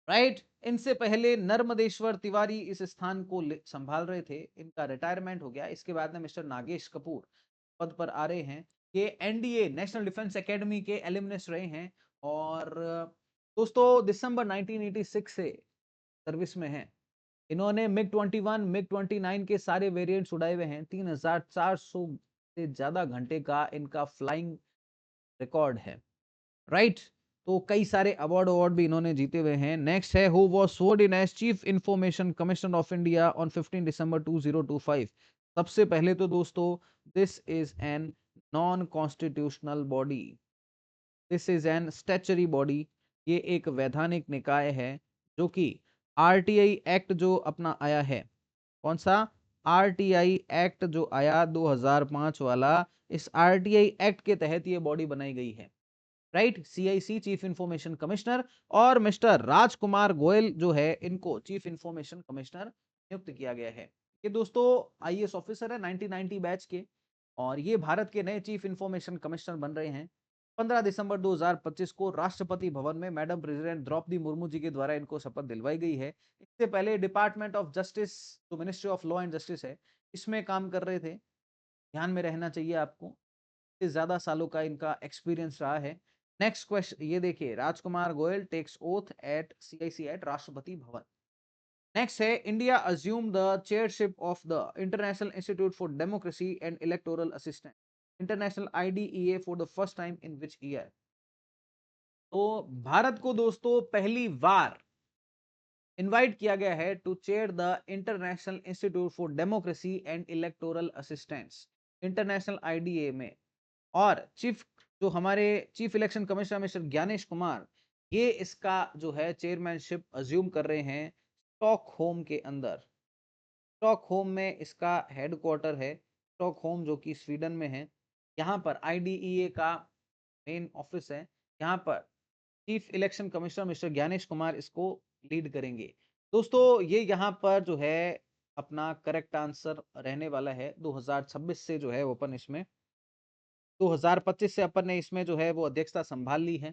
राइट, इनसे पहले नर्मदेश्वर तिवारी इस स्थान को संभाल रहे थे, इनका रिटायरमेंट हो गया। इसके बाद में मिस्टर नागेश कपूर पद पर आ रहे हैं। ये एनडीए नेशनल डिफेंस एकेडमी के एलिमनस रहे हैं और दोस्तों दिसंबर 1986 से सर्विस में हैं। इन्होंने मिग 21 मिग 29 के सारे वेरिएंट्स उड़ाए हुए हैं। 3400 से ज्यादा घंटे का इनका फ्लाइंग रिकॉर्ड है। राइट, तो कई सारे अवार्ड अवार्ड भी इन्होंने जीते हुए हैं। नेक्स्ट है, who was sworn in as chief information commissioner of India on 15 December 2025। सबसे पहले तो दोस्तों, this is a non constitutional body, this is a statutory body. ये एक वैधानिक निकाय है जो कि आरटीआई एक्ट जो अपना आया है, कौन सा? आरटीआई एक्ट जो आया 2005 वाला, इस आरटीआई एक्ट के तहत ये बॉडी बनाई गई है। Right, CIC chief information commissioner, और मिस्टर राजकुमार गोयल जो है, इनको चीफ इंफॉर्मेशन कमिश्नर नियुक्त किया गया है। ये दोस्तों आईएएस ऑफिसर है 1990 बैच के, और ये भारत के नए चीफ इंफॉर्मेशन कमिश्नर बन रहे हैं। 15 दिसंबर 2025 को राष्ट्रपति भवन में मैडम प्रेसिडेंट द्रौपदी मुर्मू जी के द्वारा इनको शपथ दिलवाई गई है। इससे पहले डिपार्टमेंट ऑफ जस्टिस, जो ministry of law and justice है, इसमें काम कर रहे थे। ध्यान में रहना चाहिए आपको, से ज्यादा सालों का इनका एक्सपीरियंस रहा है। नेक्स्ट क्वेश्चन ये देखिए, Rajkumar Goyal takes oath at CIC at Rashtrapati Bhavan. Next है, India assume the chairship of the international institute for democracy and electoral assistant, international IDEA, for the first time in which year? तो भारत को दोस्तों पहली बार invite किया गया है to chair the international institute for democracy and electoral assistance, international IDEA में। और chief, जो हमारे chief election commissioner mister Gyanesh Kumar, ये इसका जो है चेयरमैनशिप अज्यूम कर रहे हैं स्टॉकहोम के अंदर। स्टॉकहोम में इसका हेडक्वार्टर है, स्टॉकहोम जो कि स्वीडन में है। यहाँ पर आईडीईए का मेन ऑफिस है। यहाँ पर chief election commissioner mister Gyanesh Kumar इसको लीड करेंगे। दोस्तों ये यहाँ पर जो है अपना करेक्ट आंसर रहने वाला है 2026 से जो है ओपन इसमें 2025 से अपन ने इसमें जो है वो अध्यक्षता संभाल ली है।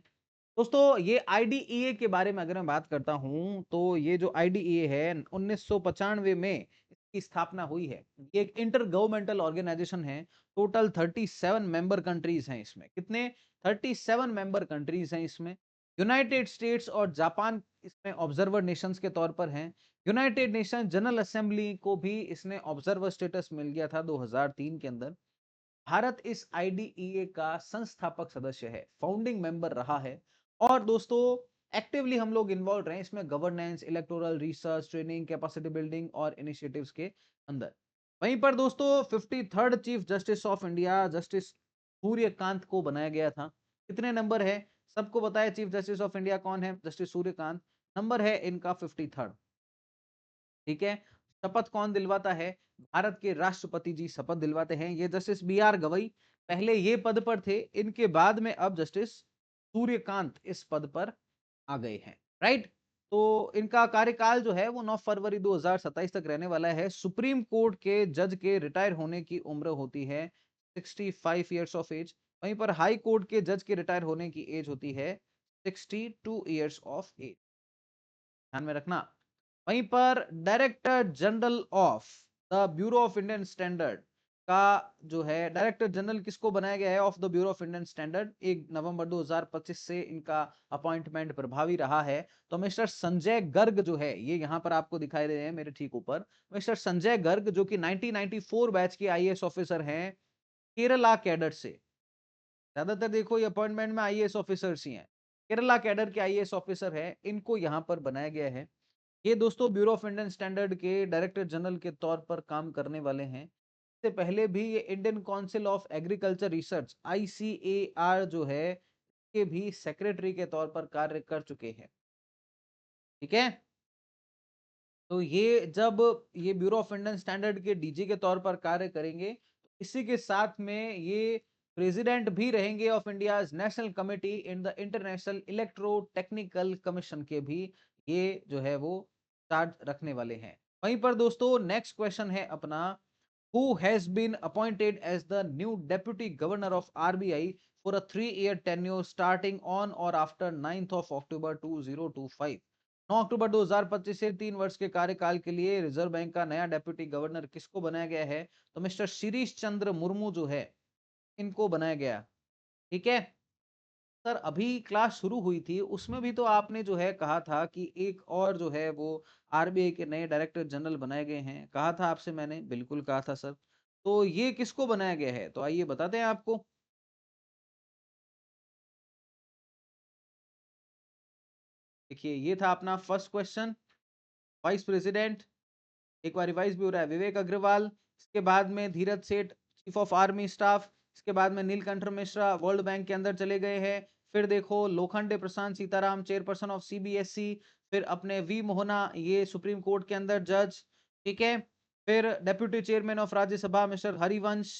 दोस्तों ये आईडीईए के बारे में अगर मैं बात करता हूं तो ये जो आईडीईए है 1995 में इसकी स्थापना हुई है। ये एक इंटर गवर्नमेंटल ऑर्गेनाइजेशन है। टोटल 37 मेंबर कंट्रीज हैं इसमें। कितने? 37 मेंबर कंट्रीज हैं इसमें। यूनाइटेड स्टेट्स और जापान इसमें ऑब्जर्वर नेशंस के तौर पर हैं। यूनाइटेड नेशन जनरल असेंबली को भी इसने ऑब्जर्वर स्टेटस मिल गया था 2003 के अंदर। भारत इस आईडीईए का संस्थापक सदस्य है, फाउंडिंग मेंबर रहा है। और दोस्तों एक्टिवली हम लोग इन्वॉल्व रहे इसमें governance, electoral research, training, capacity building और इनिशिएटिव्स के अंदर। वहीं पर दोस्तों 53rd chief justice of India justice Suryakant को बनाया गया था। कितने नंबर है? सबको बताया चीफ जस्टिस ऑफ इंडिया कौन है? जस्टिस सूर्यकांत। नंबर है इनका 53rd। ठीक है, शपथ कौन दिलवाता है? भारत के राष्ट्रपति जी शपथ दिलवाते हैं। ये जस्टिस बी आर गवई पहले ये पद पर थे, इनके बाद में अब जस्टिस सूर्यकांत इस पद पर आ गए हैं। राइट, तो इनका कार्यकाल जो है वो 9 फरवरी 2027 तक रहने वाला है। सुप्रीम कोर्ट के जज के रिटायर होने की उम्र होती है 65 ईयर्स ऑफ एज। वहीं पर हाई कोर्ट के जज के रिटायर होने की एज होती है 62 ईयर्स ऑफ एज। ध्यान में रखना। वहीं पर director general of the bureau of Indian standard का जो है डायरेक्टर जनरल किसको बनाया गया है of the bureau of Indian standard? 1 नवंबर 2025 से इनका अपॉइंटमेंट प्रभावी रहा है। तो मिस्टर संजय गर्ग जो है, ये यहाँ पर आपको दिखाई दे रहे हैं मेरे ठीक ऊपर, मिस्टर संजय गर्ग जो कि 1994 बैच के आईएएस ऑफिसर हैं केरला कैडर से। ज्यादातर देखो ये अपॉइंटमेंट में आईएएस ऑफिसर्स ही हैं। केरला कैडर के आईएएस ऑफिसर है, इनको यहाँ पर बनाया गया है। ये दोस्तों ब्यूरो ऑफ इंडियन स्टैंडर्ड के डायरेक्टर जनरल के तौर पर काम करने वाले हैं। इससे पहले भी ये Indian council of agriculture research ICAR जो है, के भी सेक्रेटरी के तौर पर कार्य कर चुके हैं। ठीक है, तो ये जब ये ब्यूरो ऑफ इंडियन स्टैंडर्ड के डीजी के तौर पर कार्य करेंगे, तो इसी के साथ में ये प्रेसिडेंट भी रहेंगे of India's national committee in the international electro technical commission के भी ये जो है वो चार्ज रखने वाले हैं। वहीं पर दोस्तों नेक्स्ट क्वेश्चन है अपना, who has been appointed as the new deputy governor of RBI for a 3-year tenure starting on or after 9th of October 2025। 9 अक्टूबर 2025 से 3 वर्ष के कार्यकाल के लिए रिजर्व बैंक का नया डेप्यूटी गवर्नर किसको बनाया गया है? तो मिस्टर शिरीष चंद्र मुर्मू जो है, इनको बनाया गया। ठीक है सर, अभी क्लास शुरू हुई थी, उसमें भी तो आपने जो है कहा था कि एक और जो है वो आरबीआई के नए डायरेक्टर जनरल बनाए गए हैं, कहा था आपसे मैंने, बिल्कुल कहा था सर। तो ये किसको बनाया गया है? तो आइए बताते हैं आपको। देखिए ये था अपना फर्स्ट क्वेश्चन, वाइस प्रेसिडेंट, एक बार रिवाइज भी हो रहा है, विवेक अग्रवाल। इसके बाद में धीरज सेठ, चीफ ऑफ आर्मी स्टाफ। इसके बाद में नीलकंठ मिश्रा वर्ल्ड बैंक के अंदर चले गए हैं। फिर देखो लोखंडे प्रशांत सीताराम, चेयरपर्सन ऑफ सीबीएसई। फिर अपने वी मोहना, ये सुप्रीम कोर्ट के अंदर जज। ठीक है, फिर deputy chairman of Rajya Sabha mister Harivansh.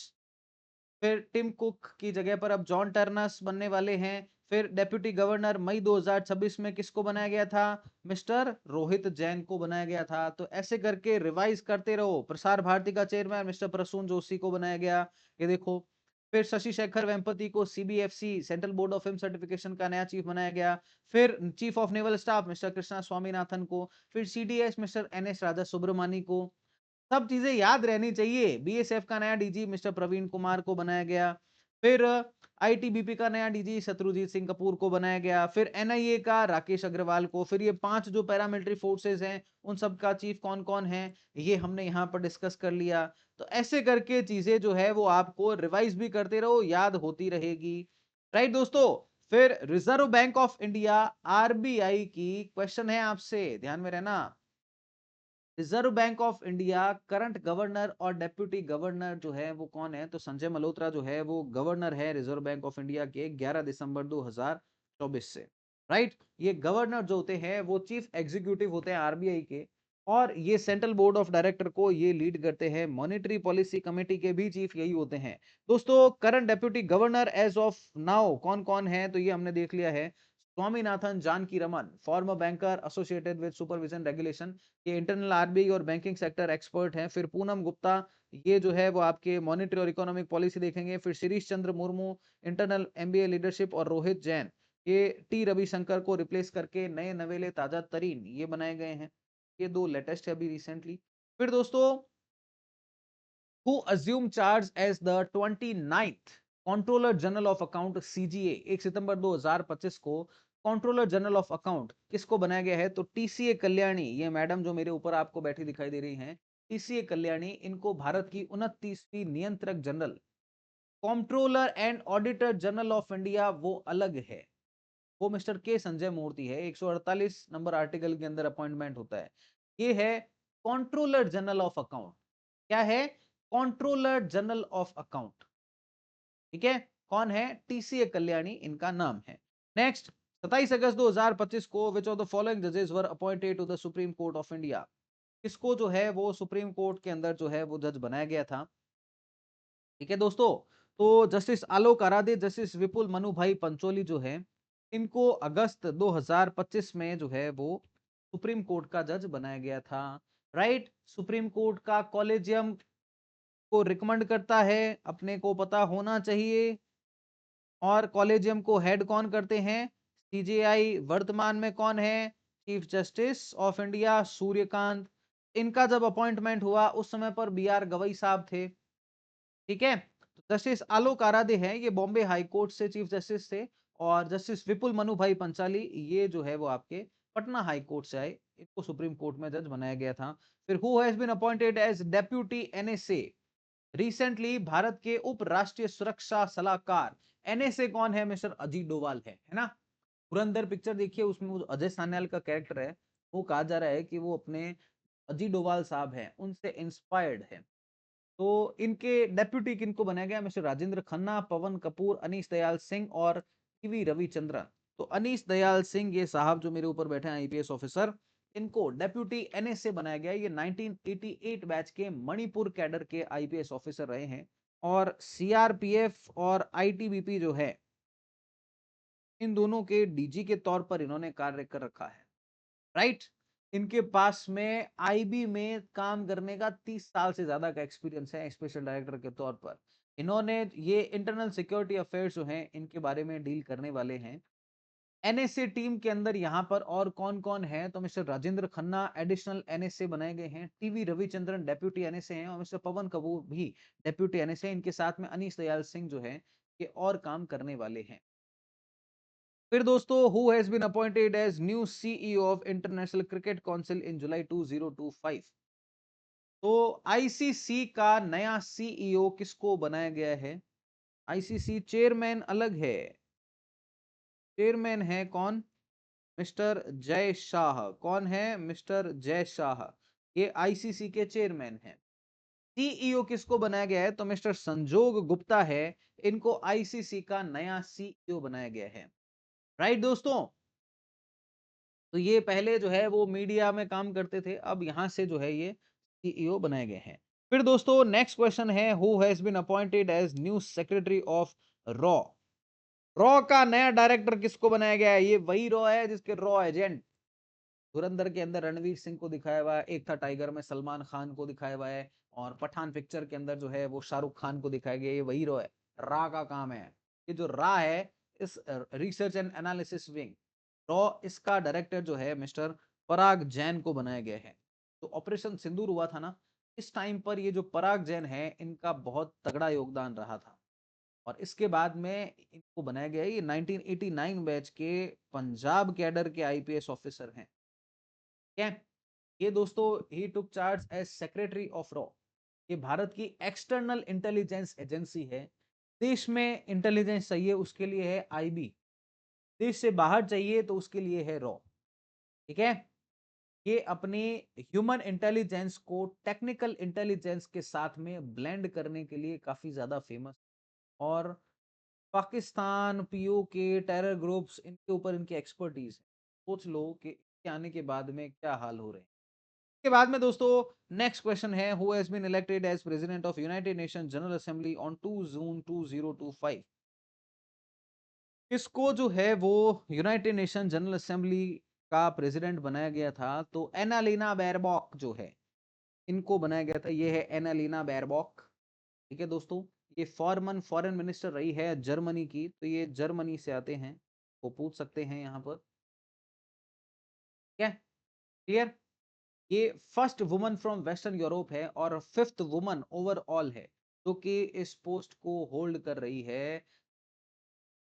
फिर टिम कुक की जगह पर अब जॉन टर्नस बनने वाले हैं। फिर डेप्यूटी गवर्नर मई 2026 में किसको बनाया गया था? मिस्टर रोहित जैन को बनाया गया था। तो ऐसे करके रिवाइज करते रहो। प्रसार भारती का चेयरमैन मिस्टर प्रसून जोशी को बनाया गया, ये देखो। फिर शशि शेखर वेम्पति को CBFC central board of film certification का नया चीफ बनाया गया। फिर chief of naval staff mister Krishna Swaminathan को। फिर CDS mister NS Raja Subramani को। सब चीजें याद रहनी चाहिए। बीएसएफ का नया डीजी मिस्टर प्रवीण कुमार को बनाया गया। फिर आईटीबीपी का नया डीजी शत्रुजीत सिंह कपूर को बनाया गया। फिर एनआईए का राकेश अग्रवाल को। फिर ये 5 जो पैरामिलिट्री फोर्सेस हैं, उन सब का चीफ कौन कौन है, ये हमने यहाँ पर डिस्कस कर लिया। तो ऐसे करके चीजें जो है वो आपको रिवाइज भी करते रहो, याद होती रहेगी। राइट दोस्तों, फिर reserve bank of India RBI की क्वेश्चन है आपसे, ध्यान में रहना। Reserve bank of India current governor और डेप्यूटी गवर्नर जो है वो कौन है? तो संजय मल्होत्रा जो है वो गवर्नर है रिजर्व बैंक ऑफ इंडिया के 11 दिसंबर 2024 से। राइट, ये गवर्नर जो होते हैं वो चीफ एग्जीक्यूटिव होते हैं आरबीआई के, और ये सेंट्रल बोर्ड ऑफ डायरेक्टर को ये लीड करते हैं। मॉनेटरी पॉलिसी कमेटी के भी चीफ यही होते हैं। दोस्तों current deputy governor as of now कौन कौन है? तो ये हमने देख लिया है। Swaminathan Janaki Raman, former banker associated with supervision regulation, ये इंटरनल आरबीआई और बैंकिंग सेक्टर एक्सपर्ट हैं। फिर पूनम गुप्ता, ये जो है वो आपके मॉनेटरी और इकोनॉमिक पॉलिसी देखेंगे। फिर Shirish Chandra Murmu, internal MBA leadership, और रोहित जैन, ये टी रविशंकर को रिप्लेस करके नए नवेले ताजा तरीन ये बनाए गए हैं। ये दो लेटेस्ट है अभी रिसेंटली। फिर दोस्तों, who assumed charge as the 29th controller general of account CGA? 1 सितंबर 2025 को कंट्रोलर जनरल ऑफ अकाउंट किसको बनाया गया है? तो टीसीए कल्याणी, ये मैडम जो मेरे ऊपर आपको बैठी दिखाई दे रही हैं, टीसीए कल्याणी, इनको भारत की 29वीं नियंत्रक general, controller and auditor general of India वो अलग है, वो मिस्टर के संजय मूर्ति है। 148 नंबर आर्टिकल के अंदर अपॉइंटमेंट होता है। ये है कंट्रोलर जनरल ऑफ अकाउंट। क्या है? Controller general of account. ठीक है, कौन है? टीसीए कल्याणी इनका नाम है। नेक्स्ट, 27 अगस्त 2025 को विच ऑफ द फॉलोइंग जजेस were appointed to the supreme court of India? किसको जो है वो सुप्रीम कोर्ट के अंदर जो है वो जज बनाया गया था? ठीक है दोस्तों, तो justice Alok Aradhe, justice Vipul Manubhai Pancholi जो है, इनको अगस्त 2025 में जो है वो सुप्रीम कोर्ट का जज बनाया गया था। राइट, सुप्रीम कोर्ट का कॉलेजियम को रिकमेंड करता है, अपने को पता होना चाहिए। और कॉलेजियम को हेड कौन करते हैं? सीजेआई। वर्तमान में कौन है? Chief justice of India Suryakant. इनका जब अपॉइंटमेंट हुआ उस समय पर बी आर गवई साहब थे। ठीक है, तो जस्टिस आलोक आराधे हैं, ये बॉम्बे हाई कोर्ट से चीफ जस्टिस थे। और जस्टिस विपुल मनु भाई पंचाली, ये जो है वो आपके पटना हाई कोर्ट से आए, इनको सुप्रीम कोर्ट में जज बनाया गया था। फिर who has been appointed as deputy NSA? Recently Bharat के उप राष्ट्रीय सुरक्षा सलाहकार एनएसए कौन है? मिस्टर अजीत डोभाल है ना। पुरंदर पिक्चर देखिए, उसमें वो अजय सान्याल का कैरेक्टर है, वो कहा जा रहा है कि वो अपने अजीत डोभाल साहब हैं उनसे इंस्पायर्ड है। तो इनके डेप्यूटी किनको बनाया गया? मिस्टर राजेंद्र खन्ना, पवन कपूर, अनीश दयाल सिंह और टीवी रविचंद्रन। तो अनीश दयाल सिंह ये साहब जो मेरे ऊपर बैठे हैं आईपीएस ऑफिसर, इनको डेप्यूटी एनएसए बनाया गया। ये 1988 बैच के मणिपुर कैडर के आईपीएस ऑफिसर रहे हैं और सीआरपीएफ और आईटीबीपी जो है, इन दोनों के डीजी के तौर पर इन्होंने कार्य कर रखा है, राइट। इनके पास में आईबी में काम करने का 30 साल से ज्यादा का एक्सपीरियंस है स्पेशल डायरेक्टर के तौर पर। इन्होंने ये इंटरनल सिक्योरिटी अफेयर्स जो हैं इनके बारे में डील करने वाले हैं। एनएसए टीम के अंदर यहां पर और कौन कौन है? तो mister Rajendra Khanna additional NSA बनाए गए हैं, टीवी रविचंद्रन डेप्यूटी एनएसए हैं और मिस्टर पवन कपूर भी डेप्यूटी एनएसए। इनके साथ में अनीश दयाल सिंह जो है ये और काम करने वाले हैं। फिर दोस्तों, who has been appointed as new CEO of international cricket council in July 2025? तो आईसीसी का नया सीईओ किसको बनाया गया है? आईसीसी चेयरमैन अलग है, चेयरमैन है कौन? मिस्टर जय शाह। कौन है? मिस्टर जय शाह। ये आईसीसी के चेयरमैन हैं। सीईओ किसको बनाया गया है? तो मिस्टर संजोग गुप्ता है, इनको आईसीसी का नया सीईओ बनाया गया है, राइट दोस्तों। तो ये पहले जो है वो मीडिया में काम करते थे, अब यहां से जो है ये सीईओ बनाए गए हैं। फिर दोस्तों नेक्स्ट क्वेश्चन है, who has been appointed as new secretary of रॉ? रॉ का नया डायरेक्टर किसको बनाया गया है? ये वही रॉ है जिसके रॉ एजेंट धुरंधर के अंदर रणवीर सिंह को दिखाया हुआ है, एक था टाइगर में सलमान खान को दिखाया हुआ है, और पठान पिक्चर के अंदर जो है वो शाहरुख खान को दिखाया गया। ये वही रॉ है, रा का काम है। ये जो रा है इस research and analysis wing, raw, इसका डायरेक्टर जो है मिस्टर पराग जैन को बनाया गया है। तो ऑपरेशन सिंदूर हुआ था ना, इस टाइम पर ये जो पराग जैन है इनका बहुत तगड़ा योगदान रहा था, और इसके बाद में इनको बनाया गया है। ये 1989 बैच के पंजाब कैडर के आईपीएस ऑफिसर हैं। ठीक है। ये दोस्तों he took charge as secretary of रॉ। ये भारत की एक्सटर्नल इंटेलिजेंस एजेंसी है। देश में इंटेलिजेंस चाहिए उसके लिए है आईबी, देश से बाहर चाहिए तो उसके लिए है रॉ। ठीक है। ये अपनी ह्यूमन इंटेलिजेंस को टेक्निकल इंटेलिजेंस के साथ में ब्लेंड करने के लिए काफी ज्यादा फेमस, और पाकिस्तान, पीओके, टेरर ग्रुप्स, इनके ऊपर इनकी एक्सपर्टीज है। सोच लो कि इनके आने के बाद में क्या हाल हो रहे हैं। के बाद में दोस्तों नेक्स्ट क्वेश्चन है, who has been elected as president of United Nation General Assembly on 2 June 2025? किसको जो है वो यूनाइटेड नेशन जनरल असेंबली का प्रेसिडेंट बनाया गया था? तो एनालिना बैरबॉक जो है, इनको बनाया गया था। ये है एनालिना बैरबॉक। ठीक है दोस्तों, ये फॉरेन मिनिस्टर रही है जर्मनी की, तो ये जर्मनी से आते हैं, वो पूछ सकते हैं यहाँ पर। क्या क्लियर? ये first woman from western Europe है और फिफ्थ वुमन ओवरऑल है जो कि इस पोस्ट को होल्ड कर रही है।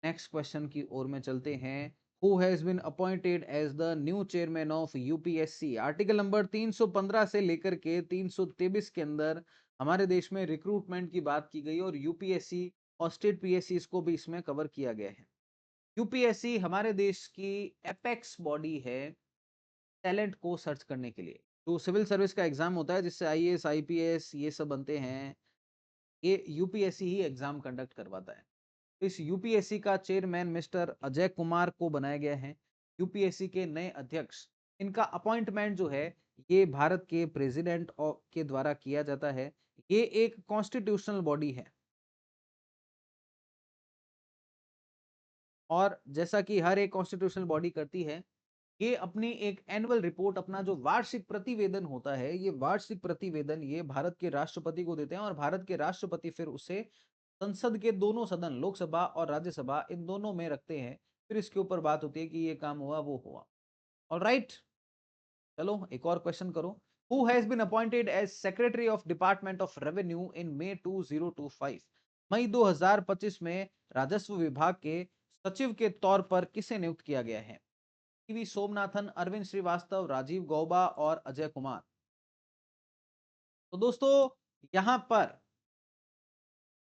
नेक्स्ट क्वेश्चन की ओर में चलते हैं, who has been appointed as the new chairman of UPSC? Article number 315 से लेकर के 323 के अंदर हमारे देश में रिक्रूटमेंट की बात की गई, और यूपीएससी और स्टेट पीएससी को भी इसमें कवर किया गया है। यूपीएससी हमारे देश की एपेक्स बॉडी है टैलेंट को सर्च करने के लिए। जो सिविल सर्विस का एग्जाम होता है जिससे आईएएस आईपीएस ये सब बनते हैं, ये यूपीएससी ही एग्जाम कंडक्ट करवाता है। इस यूपीएससी का चेयरमैन मिस्टर अजय कुमार को बनाया गया है, यूपीएससी के नए अध्यक्ष। इनका अपॉइंटमेंट जो है ये भारत के प्रेसिडेंट के द्वारा किया जाता है। ये एक कॉन्स्टिट्यूशनल बॉडी है, और जैसा कि हर एक कॉन्स्टिट्यूशनल बॉडी करती है, ये अपनी एक एनुअल रिपोर्ट, अपना जो वार्षिक प्रतिवेदन होता है, ये वार्षिक प्रतिवेदन ये भारत के राष्ट्रपति को देते हैं, और भारत के राष्ट्रपति फिर उसे संसद के दोनों सदन, लोकसभा और राज्यसभा, इन दोनों में रखते हैं। फिर इसके ऊपर बात होती है कि ये काम हुआ वो हुआ। ऑलराइट, चलो एक और क्वेश्चन करो। Who has been appointed as secretary of department of revenue in May 2025? मई 2025 में राजस्व विभाग के सचिव के तौर पर किसे नियुक्त किया गया है? टीवी सोमनाथन, अरविंद श्रीवास्तव, राजीव गौबा और अजय कुमार। तो दोस्तों यहां पर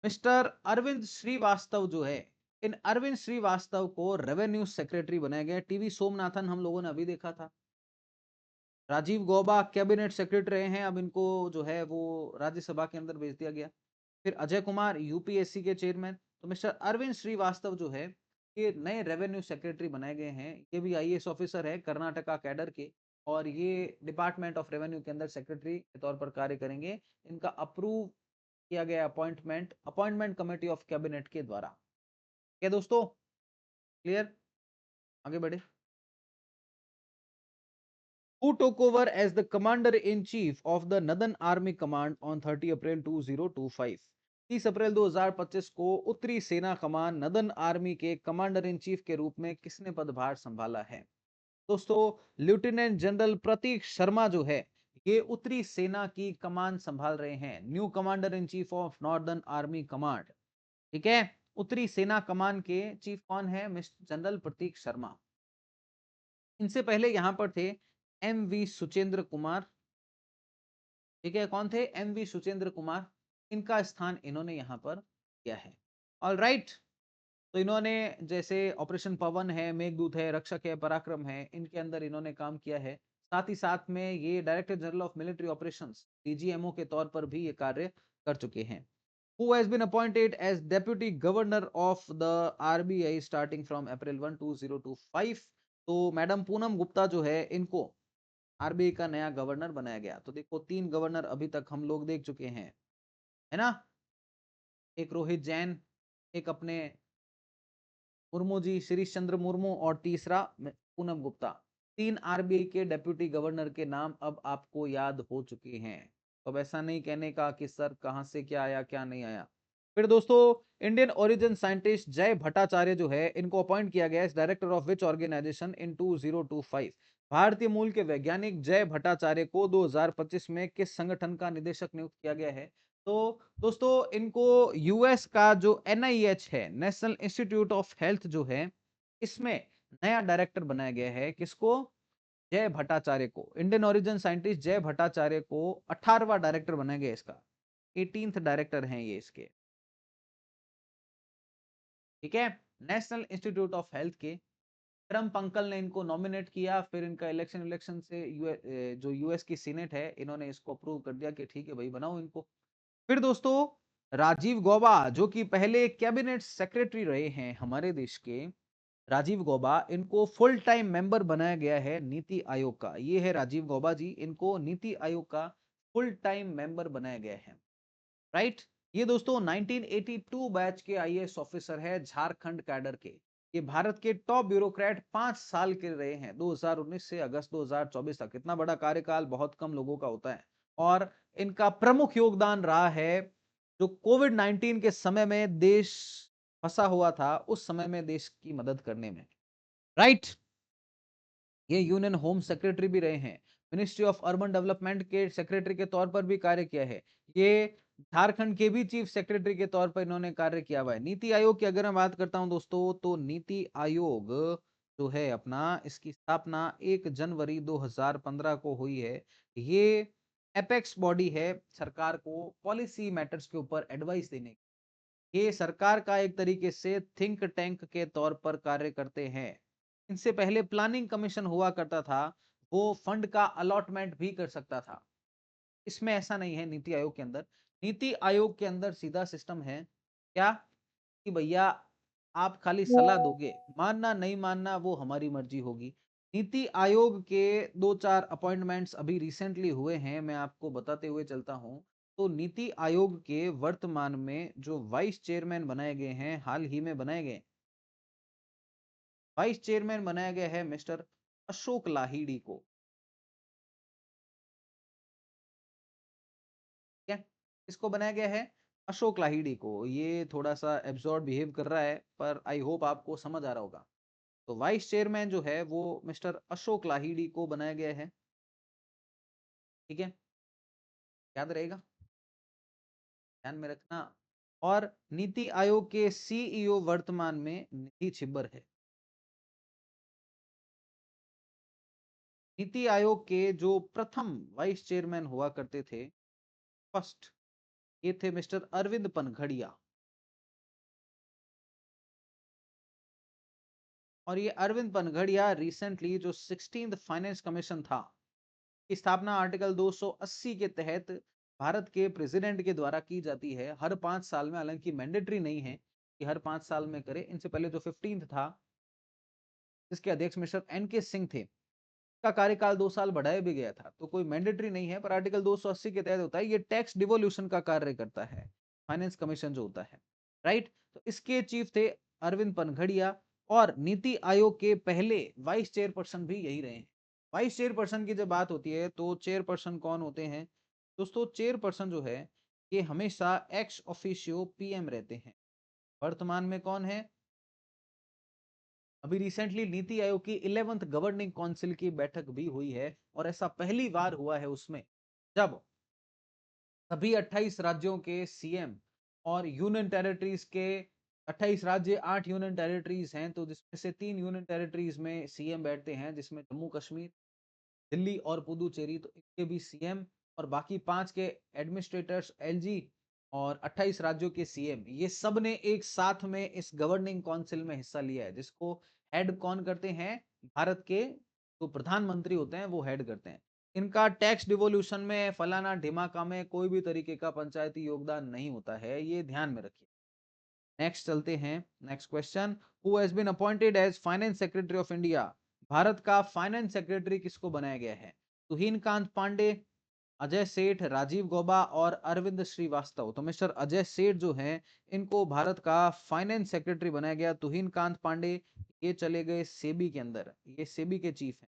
मिस्टर अरविंद श्रीवास्तव जो है, इन अरविंद श्रीवास्तव को रेवेन्यू सेक्रेटरी बनाया गया। टीवी सोमनाथन हम लोगों ने अभी देखा था। राजीव गौबा कैबिनेट सेक्रेटरी रहे हैं, अब इनको जो है वो राज्यसभा के अंदर भेज दिया गया। फिर अजय कुमार यूपीएससी के चेयरमैन। तो मिस्टर अरविंद श्रीवास्तव जो है, ये नए रेवेन्यू सेक्रेटरी बनाए गए हैं। ये भी आईएएस ऑफिसर है कर्नाटका कैडर के, और ये डिपार्टमेंट ऑफ रेवेन्यू के अंदर सेक्रेटरी के तौर पर कार्य करेंगे। इनका अप्रूव किया गया appointment appointment committee of cabinet के द्वारा। क्या दोस्तों, क्लियर? आगे बढ़े। Who took over as the commander-in-chief of the Northern Army Command on 30 अप्रैल 2025? 30 अप्रैल 2025 को उत्तरी सेना कमान नदन आर्मी के कमांडर इन चीफ के रूप में किसने पदभार संभाला है? दोस्तों, लेफ्टिनेंट जनरल प्रतीक शर्मा जो है, ये उत्तरी सेना की कमान संभाल रहे हैं। New commander in chief of northern army command. ठीक है, उत्तरी सेना कमान के चीफ कौन है? मिस्टर जनरल प्रतीक शर्मा। इनसे पहले यहां पर थे एम वी सुचेंद्र कुमार। ठीक है, कौन थे? M V Suchendra Kumar. इनका स्थान इन्होंने यहां पर किया है। All right. तो इन्होंने जैसे ऑपरेशन पवन है, मेघदूत है, रक्षक है, पराक्रम है, इनके अंदर इन्होंने काम किया है। साथ ही साथ में ये director general of military operations DGMO के तौर पर भी ये कार्य कर चुके हैं। Who has been appointed as Deputy Governor of the RBI starting from April 1, 2025? तो मैडम पूनम गुप्ता जो है, इनको आरबीआई का नया गवर्नर बनाया गया। तो देखो, 3 गवर्नर अभी तक हम लोग देख चुके हैं, है ना? एक रोहित जैन, एक अपने मुर्मू जी, श्रीश चंद्र मुर्मू, और तीसरा पूनम गुप्ता। 3 आरबीआई के डेप्यूटी गवर्नर के नाम अब आपको याद हो चुके हैं। अब ऐसा नहीं कहने का कि सर कहां से क्या आया क्या नहीं आया। फिर दोस्तों, इंडियन ओरिजिन साइंटिस्ट जय भट्टाचार्य जो है, इनको अपॉइंट किया गया है डायरेक्टर ऑफ विच ऑर्गेनाइजेशन इन 2025? भारतीय मूल के वैज्ञानिक जय भट्टाचार्य को 2025 में किस संगठन का निदेशक नियुक्त किया गया है? तो दोस्तों, इनको यूएस का जो एनआईएच है, नेशनल इंस्टीट्यूट ऑफ हेल्थ जो है, इसमें नया डायरेक्टर बनाया गया है। किसको? जय भट्टाचार्य को। इंडियन ओरिजिन साइंटिस्ट जय भट्टाचार्य को 18वां डायरेक्टर बनाया गया इसका। 18th डायरेक्टर हैं ये इसके। ठीक है, नेशनल इंस्टीट्यूट ऑफ हेल्थ के ट्रम्प अंकल ने इनको नॉमिनेट किया। फिर इनका इलेक्शन इलेक्शन से जो यूएस की सीनेट है, इन्होंने इसको अप्रूव कर दिया कि ठीक है भाई, बनाओ इनको। फिर दोस्तों, राजीव गौबा जो कि पहले कैबिनेट सेक्रेटरी रहे हैं हमारे देश के, राजीव गौबा, इनको फुल टाइम मेंबर बनाया गया है नीति आयोग का। ये है राजीव गौबा जी, इनको नीति आयोग का फुल टाइम मेंबर बनाया गया है। राइट। ये दोस्तों 1982 बैच के आईएएस ऑफिसर है, झारखंड कैडर के। ये भारत के टॉप ब्यूरोक्रेट 5 साल के रहे हैं, 2019 से अगस्त 2024 तक। इतना बड़ा कार्यकाल बहुत कम लोगों का होता है। और इनका प्रमुख योगदान रहा है, जो कोविड 19 के समय में देश फंसा हुआ था, उस समय में देश की मदद करने में। राइट। ये यूनियन होम सेक्रेटरी भी रहे हैं, मिनिस्ट्री ऑफ अर्बन डेवलपमेंट के सेक्रेटरी के तौर पर भी कार्य किया है। ये झारखंड के भी चीफ सेक्रेटरी के तौर पर इन्होंने कार्य किया हुआ है। नीति आयोग की अगर मैं बात करता हूं दोस्तों, तो नीति आयोग जो है अपना, इसकी स्थापना 1 जनवरी 2015 को हुई है। ये एपेक्स बॉडी है, सरकार को पॉलिसी मैटर्स के ऊपर एडवाइस देने की। ये सरकार का एक तरीके से थिंक टैंक के तौर पर कार्य करते हैं। इनसे पहले प्लानिंग कमीशन हुआ करता था, वो फंड का अलॉटमेंट भी कर सकता था। इसमें ऐसा नहीं है नीति आयोग के अंदर। नीति आयोग के अंदर सीधा सिस्टम है क्या, कि भैया आप खाली सलाह दोगे, मानना नहीं मानना वो हमारी मर्जी होगी। नीति आयोग के 2-4 अपॉइंटमेंट्स अभी रिसेंटली हुए हैं, मैं आपको बताते हुए चलता हूं। तो नीति आयोग के वर्तमान में जो वाइस चेयरमैन बनाए गए हैं, हाल ही में बनाए गए, वाइस चेयरमैन बनाया गया है मिस्टर अशोक लाहिड़ी को। ठीक है, इसको बनाया गया है अशोक लाहिड़ी को। ये थोड़ा सा एब्जॉर्ड बिहेव कर रहा है, पर आई होप आपको समझ आ रहा होगा। तो वाइस चेयरमैन जो है वो मिस्टर अशोक लाहिड़ी को बनाया गया है। ठीक है, याद रहेगा, ध्यान में रखना। और नीति आयोग के सीईओ वर्तमान में निधि छिब्बर है। नीति आयोग के जो प्रथम वाइस चेयरमैन हुआ करते थे, फर्स्ट, ये थे मिस्टर अरविंद पनघड़िया। और ये अरविंद पनघड़िया रिसेंटली जो 16th फाइनेंस कमीशन था की स्थापना आर्टिकल 280 के तहत भारत के प्रेसिडेंट के द्वारा की जाती है हर 5 साल में, हालांकि मैंडेटरी नहीं है कि हर 5 साल में करे। इनसे पहले जो 15th था जिसके अध्यक्ष मिस्टर एन के सिंह थे, का कार्यकाल 2 साल बढ़ाया भी गया था, तो कोई मैंडेटरी नहीं है, पर आर्टिकल 280 के तहत होता है। ये टैक्स डिवोल्यूशन का कार्य करता है, फाइनेंस कमीशन जो होता है, राइट। तो इसके चीफ थे अरविंद पनघड़िया, और नीति आयोग के पहले वाइस चेयरपर्सन भी यही रहे हैं। वाइस चेयरपर्सन की जब बात होती है तो चेयरपर्सन कौन होते हैं दोस्तों? चेयरपर्सन जो है ये हमेशा एक्स ऑफिशियो पीएम रहते हैं। वर्तमान में कौन है? अभी रिसेंटली नीति आयोग की 11th गवर्निंग काउंसिल की बैठक भी हुई है, और ऐसा पहली बार हुआ है उसमें जब सभी 28 राज्यों के सीएम और यूनियन टेरिटरीज के 28 राज्य, 8 यूनियन टेरिटरीज हैं, तो जिसमें से 3 यूनियन टेरिटरीज में सीएम बैठते हैं, जिसमें जम्मू कश्मीर, दिल्ली और पुदुचेरी, तो इनके भी सीएम, और बाकी 5 के एडमिनिस्ट्रेटर्स एलजी, और 28 राज्यों के सीएम, ये सब ने एक साथ में इस गवर्निंग काउंसिल में हिस्सा लिया है, जिसको हेड कौन करते हैं? भारत के जो प्रधानमंत्री होते हैं वो हेड करते हैं। इनका टैक्स डिवोल्यूशन में, फलाना ढिमाका में कोई भी तरीके का पंचायती योगदान नहीं होता है, ये ध्यान में रखिए। नेक्स्ट चलते हैं, next question. Who has been appointed as finance secretary of India? Bharat का फाइनेंस सेक्रेटरी किसको बनाया गया है? तुहिन कांत पांडे, अजय सेठ, राजीव गौबा और अरविंद श्रीवास्तव। तो मिस्टर अजय सेठ जो हैं, इनको भारत का फाइनेंस सेक्रेटरी बनाया गया। तुहिन कांत पांडे ये चले गए सेबी के अंदर, ये सेबी के चीफ हैं।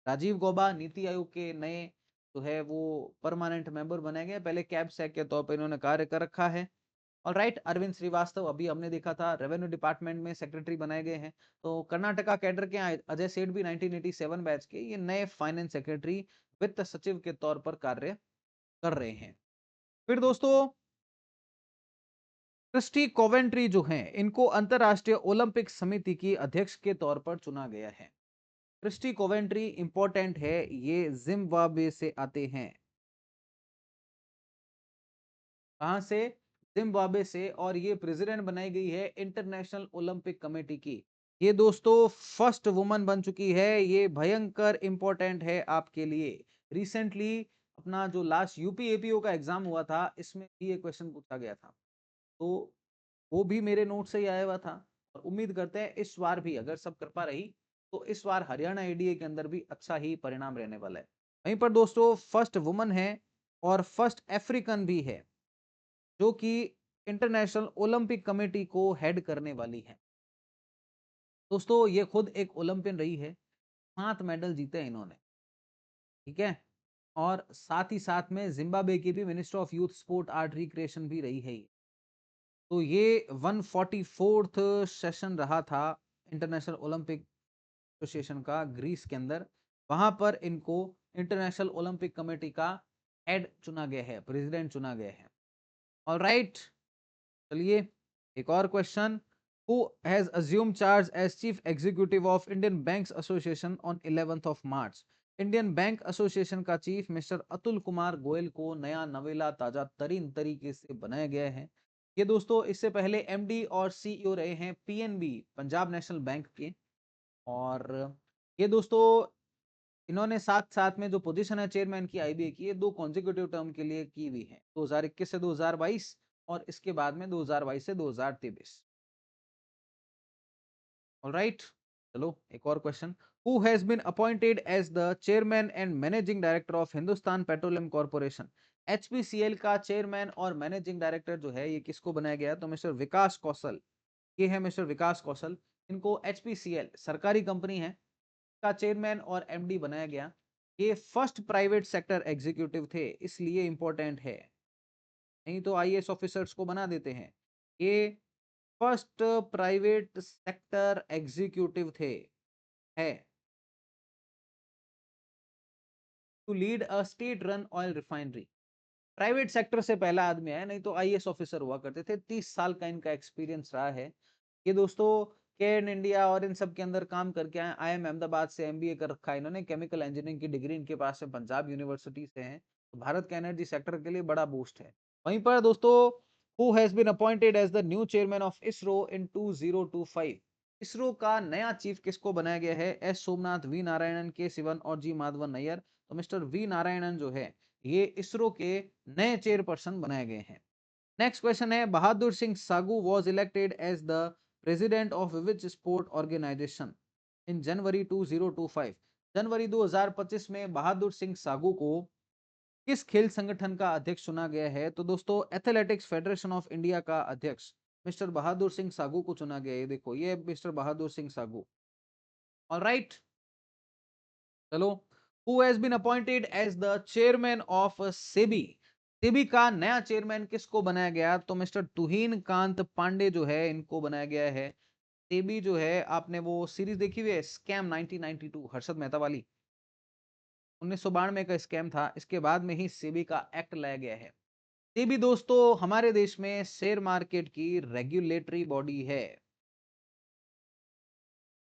राजीव गौबा नीति आयोग के नए जो है वो परमानेंट मेंबर बनाए गए, पहले कैब सैक के तौर पर इन्होंने कार्य कर रखा है। और राइट, अरविंद श्रीवास्तव अभी हमने देखा था रेवेन्यू डिपार्टमेंट में सेक्रेटरी बनाए गए हैं। तो कर्नाटका कैडर के अजय सेठ भी 1987 बैच के ये नए फाइनेंस सेक्रेटरी, वित्त सचिव के तौर पर कार्य कर रहे हैं। फिर दोस्तों, क्रिस्टी कोवेंट्री जो हैं, इनको अंतरराष्ट्रीय ओलंपिक समिति की अध्यक्ष के तौर पर चुना गया है। क्रिस्टी कोवेंट्री इंपॉर्टेंट है, ये जिम्बाब्वे से आते हैं। कहां से? जिम्बाब्वे से। और ये प्रेसिडेंट बनाई गई है इंटरनेशनल ओलंपिक कमेटी की। ये दोस्तों फर्स्ट वुमन बन चुकी है, ये भयंकर इंपॉर्टेंट है आपके लिए। रिसेंटली अपना जो लास्ट यूपी एपीओ का एग्जाम हुआ था, इसमें भी ये क्वेश्चन पूछा गया था, तो वो भी मेरे नोट से ही आया हुआ था। और उम्मीद करते हैं इस बार भी अगर सब कृपा रही तो इस बार हरियाणा एडीए के अंदर भी अच्छा ही परिणाम रहने वाला है। वहीं पर दोस्तों फर्स्ट वुमन है और फर्स्ट अफ्रीकन भी है जो कि इंटरनेशनल ओलंपिक कमेटी को हेड करने वाली है। दोस्तों ये खुद एक ओलंपियन रही है, 7 मेडल जीते हैं इन्होंने, ठीक है। और साथ ही साथ में जिम्बाब्वे की भी minister of youth sport art recreation भी रही है ये। तो ये 144th सेशन रहा था इंटरनेशनल ओलंपिक एसोसिएशन का ग्रीस के अंदर। वहां पर इनको इंटरनेशनल ओलंपिक कमेटी का हेड चुना गया है, प्रेसिडेंट चुना गया है। ऑलराइट, चलिए एक और question. Who has assume charge as chief executive of Indian Banks Association on 11th of March? Indian Bank Association का चीफ मिस्टर अतुल कुमार गोयल को नया नवेला ताजा तरीन तरीके से बनाया गया है। ये दोस्तों इससे पहले एमडी और सीईओ रहे हैं पीएनबी, पंजाब नेशनल बैंक के। और ये दोस्तों इन्होंने साथ साथ में जो पोजीशन है चेयरमैन की आईबीए की, ये 2 कॉन्जिक्यूटिव टर्म के लिए की हुई है, 2021 से 2022 और इसके बाद में 2022 से 2023। ऑलराइट, चलो एक और question. Who has been appointed as the chairman and managing director of Hindustan Petroleum Corporation? HPCL का चेयरमैन और मैनेजिंग डायरेक्टर जो है ये किसको बनाया गया? तो मिस्टर विकास कौशल, ये है मिस्टर विकास कौशल। इनको एचपीसीएल सरकारी कंपनी है का चेयरमैन और एमडी बनाया गया। ये फर्स्ट प्राइवेट सेक्टर एग्जीक्यूटिव थे, इसलिए इंपॉर्टेंट है, नहीं तो आईएएस ऑफिसर्स को बना देते हैं। ये फर्स्ट प्राइवेट सेक्टर एग्जीक्यूटिव थे, है, to lead a state run oil refinery. Private sector से पहला आदमी है, नहीं तो आईएएस ऑफिसर हुआ करते थे। 30 साल का इनका एक्सपीरियंस रहा है। ये दोस्तों केन इंडिया और इन सब के अंदर काम करके आए। आईएम अहमदाबाद से एमबीए कर रखा है इन्होंने, केमिकल इंजीनियरिंग की डिग्री इनके पास है, पंजाब यूनिवर्सिटी से है। तो भारत के एनर्जी सेक्टर के लिए बड़ा बूस्ट है। वहीं पर दोस्तों who has been appointed as the new chairman of ISRO in 2025? ISRO का नया चीफ किसको बनाया गया है? एस सोमनाथ, वी नारायणन, के सिवन और जी माधवन नैयर। तो मिस्टर वी नारायणन जो है ये इसरो के नए चेयरपर्सन बनाए गए हैं। नेक्स्ट क्वेश्चन है, Bahadur Singh Sagoo was elected as the president of which sport organization in January 2025। जनवरी 2025 में बहादुर सिंह सागू को किस खेल संगठन का अध्यक्ष चुना गया है? तो दोस्तों एथलेटिक्स फेडरेशन ऑफ इंडिया का अध्यक्ष मिस्टर बहादुर सिंह सागू को चुना गया है। देखो ये मिस्टर बहादुर सिंह सागू। ऑलराइट, चलो, who has been appointed as the chairman of SEBI. SEBI का नया चेयरमैन किसको बनाया गया? तो मिस्टर तुहिन कांत पांडे जो है इनको बनाया गया है। सेबी जो है, आपने वो सीरीज देखी हुई है स्कैम 1992 हर्षद मेहता वाली? 1992 का स्कैम था, इसके बाद में ही सेबी का एक्ट लाया गया है। सेबी दोस्तों हमारे देश में शेयर मार्केट की रेगुलेटरी बॉडी है।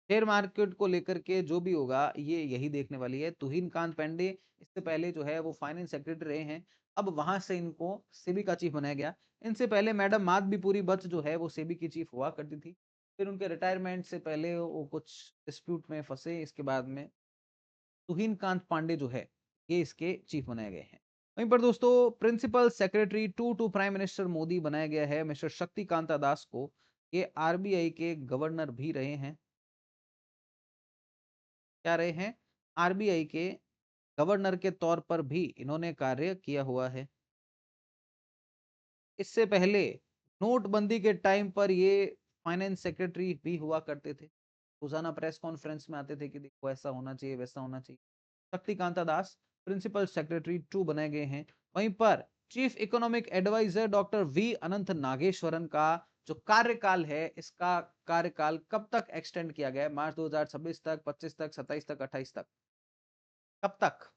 शेयर मार्केट को लेकर के जो भी होगा ये यही देखने वाली है। तुहिन कांत पांडे इससे पहले जो है वो फाइनेंस सेक्रेटरी रहे हैं, अब वहां से इनको सेबी का चीफ बनाया गया। इनसे पहले मैडम माधवीपुरी बत्स जो है वो सेबी की चीफ हुआ करती थी, फिर उनके रिटायरमेंट से पहले वो कुछ डिस्प्यूट में फंसे, इसके बाद में तुहिन कांत पांडे जो है ये इसके चीफ बनाए गए हैं। वहीं पर दोस्तों principal secretary to prime minister Modi बनाया गया है मिस्टर शक्तिकांता दास को। ये आरबीआई के गवर्नर भी रहे हैं। क्या रहे हैं? आरबीआई के गवर्नर के तौर पर भी इन्होंने कार्य किया हुआ है। इससे पहले नोटबंदी के टाइम पर ये फाइनेंस सेक्रेटरी भी हुआ करते थे। रोजाना प्रेस कॉन्फ्रेंस में आते थे कि देखो ऐसा होना चाहिए, वैसा होना चाहिए। Shaktikanta Das principal secretary to बनाए गए हैं। वहीं पर chief economic adviser doctor V Anantha Nageswaran का जो कार्यकाल है, इसका कार्यकाल कब तक एक्सटेंड किया गया है? मार्च 2026 तक, 25 तक, 27 तक, 28 तक, कब तक?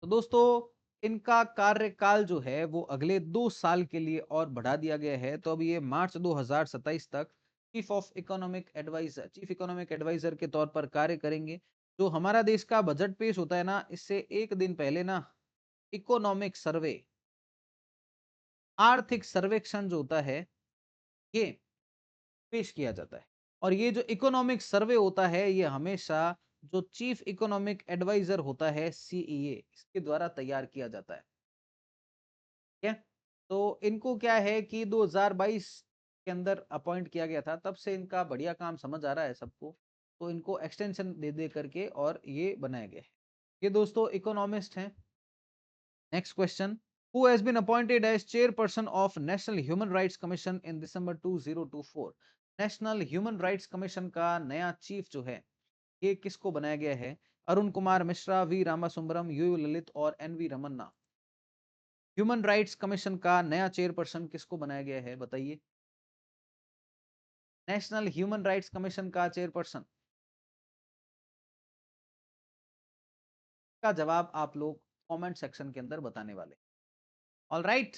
तो दोस्तों इनका कार्यकाल जो है वो अगले 2 साल के लिए और बढ़ा दिया गया है। तो अब ये मार्च 2027 तक चीफ इकोनॉमिक एडवाइजर के तौर पर कार्य करेंगे। जो हमारा देश का बजट पेश होता है ना, इससे एक दिन पहले ना इकोनॉमिक सर्वे, आर्थिक सर्वेक्षण जो होता है ये पेश किया जाता है। और ये जो इकोनॉमिक सर्वे होता है ये हमेशा जो चीफ इकोनॉमिक एडवाइजर होता है सीईए, इसके द्वारा तैयार किया जाता है। ठीक है? तो इनको क्या है कि 2022 के अंदर अपॉइंट किया गया था, तब से इनका बढ़िया काम समझ आ रहा है सबको, तो इनको एक्सटेंशन दे दे करके और ये बनाया गया है। ये दोस्तों इकोनॉमिस्ट हैं। Next question, who has been appointed as chairperson of national human rights commission in December 2024। National human rights commission का नया चीफ जो है ये किसको बनाया गया है? अरुण कुमार मिश्रा, वी रामासुब्रम, यू ललित और N V Ramana. Human rights commission का नया चेयरपर्सन किसको बनाया गया है बताइए? नेशनल ह्यूमन राइट्स कमीशन का चेयरपर्सन का जवाब आप लोग कमेंट सेक्शन के अंदर बताने वाले। ऑल राइट,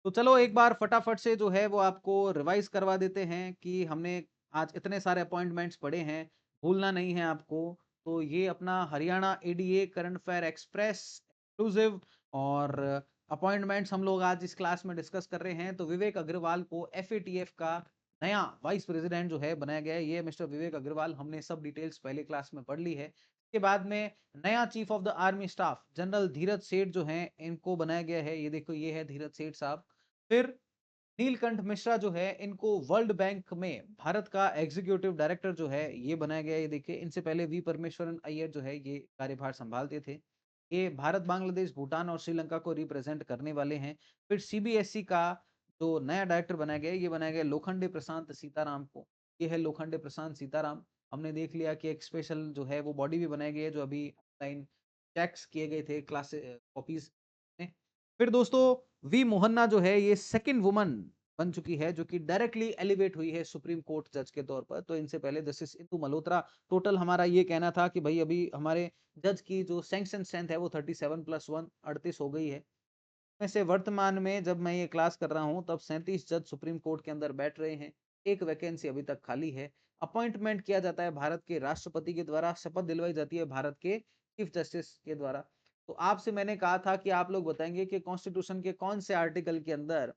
तो चलो एक बार फटाफट से जो है वो आपको रिवाइज करवा देते हैं कि हमने आज इतने सारे अपॉइंटमेंट्स पढ़े हैं, भूलना नहीं है आपको। तो ये अपना Haryana ADA current affair express exclusive और अपॉइंटमेंट्स हम लोग आज इस क्लास में डिस्कस कर रहे हैं। तो विवेक अग्रवाल को एफएटीएफ का नया वाइस प्रेसिडेंट जो है बनाया गया है, ये मिस्टर विवेक अग्रवाल, हमने सब डिटेल्स पहले क्लास में पढ़ ली है। इसके बाद में नया chief of the army staff general Dheeraj Seth जो हैं इनको बनाया गया है। ये देखो ये है धीरज सेठ साहब। फिर नीलकंठ मिश्रा जो है इनको वर्ल्ड बैंक में भारत का एग्जीक्यूटिव डायरेक्टर जो है ये बनाया गया है। ये देखिए इनसे पहले वी परमेश्वरन अय्यर जो है ये कार्यभार संभालते थे। ये भारत, बांग्लादेश, भूटान और श्रीलंका को रिप्रेजेंट करने वाले हैं। फिर सीबीएसई का जो नया डायरेक्टर बनाया गया ये बनाया गया लोखंडे प्रशांत सीताराम को। ये है लोखंडे प्रशांत सीताराम। हमने देख लिया कि एक स्पेशल जो है वो बॉडी भी बनाई गई है जो अभी ऑनलाइन चेक्स किए गए थे क्लास कॉपीज में। फिर दोस्तों वी मोहन्ना जो है ये सेकंड वुमन बन चुकी है जो कि डायरेक्टली एलिवेट हुई है सुप्रीम कोर्ट जज के तौर पर। तो इनसे पहले जस्टिस इंदु मल्होत्रा। टोटल हमारा ये कहना था कि भाई अभी हमारे जज की जो सैंक्शन स्ट्रेंथ है वो 37+1 38 हो गई है। वैसे वर्तमान में जब मैं ये क्लास कर रहा हूँ तब 37 जज सुप्रीम कोर्ट के अंदर बैठ रहे हैं। एक वैकेंसी अभी तक खाली है। अपॉइंटमेंट किया जाता है भारत के राष्ट्रपति के द्वारा, शपथ दिलवाई जाती है भारत के चीफ जस्टिस के द्वारा। तो आपसे मैंने कहा था कि आप लोग बताएंगे कि कॉन्स्टिट्यूशन के कौन से आर्टिकल के अंदर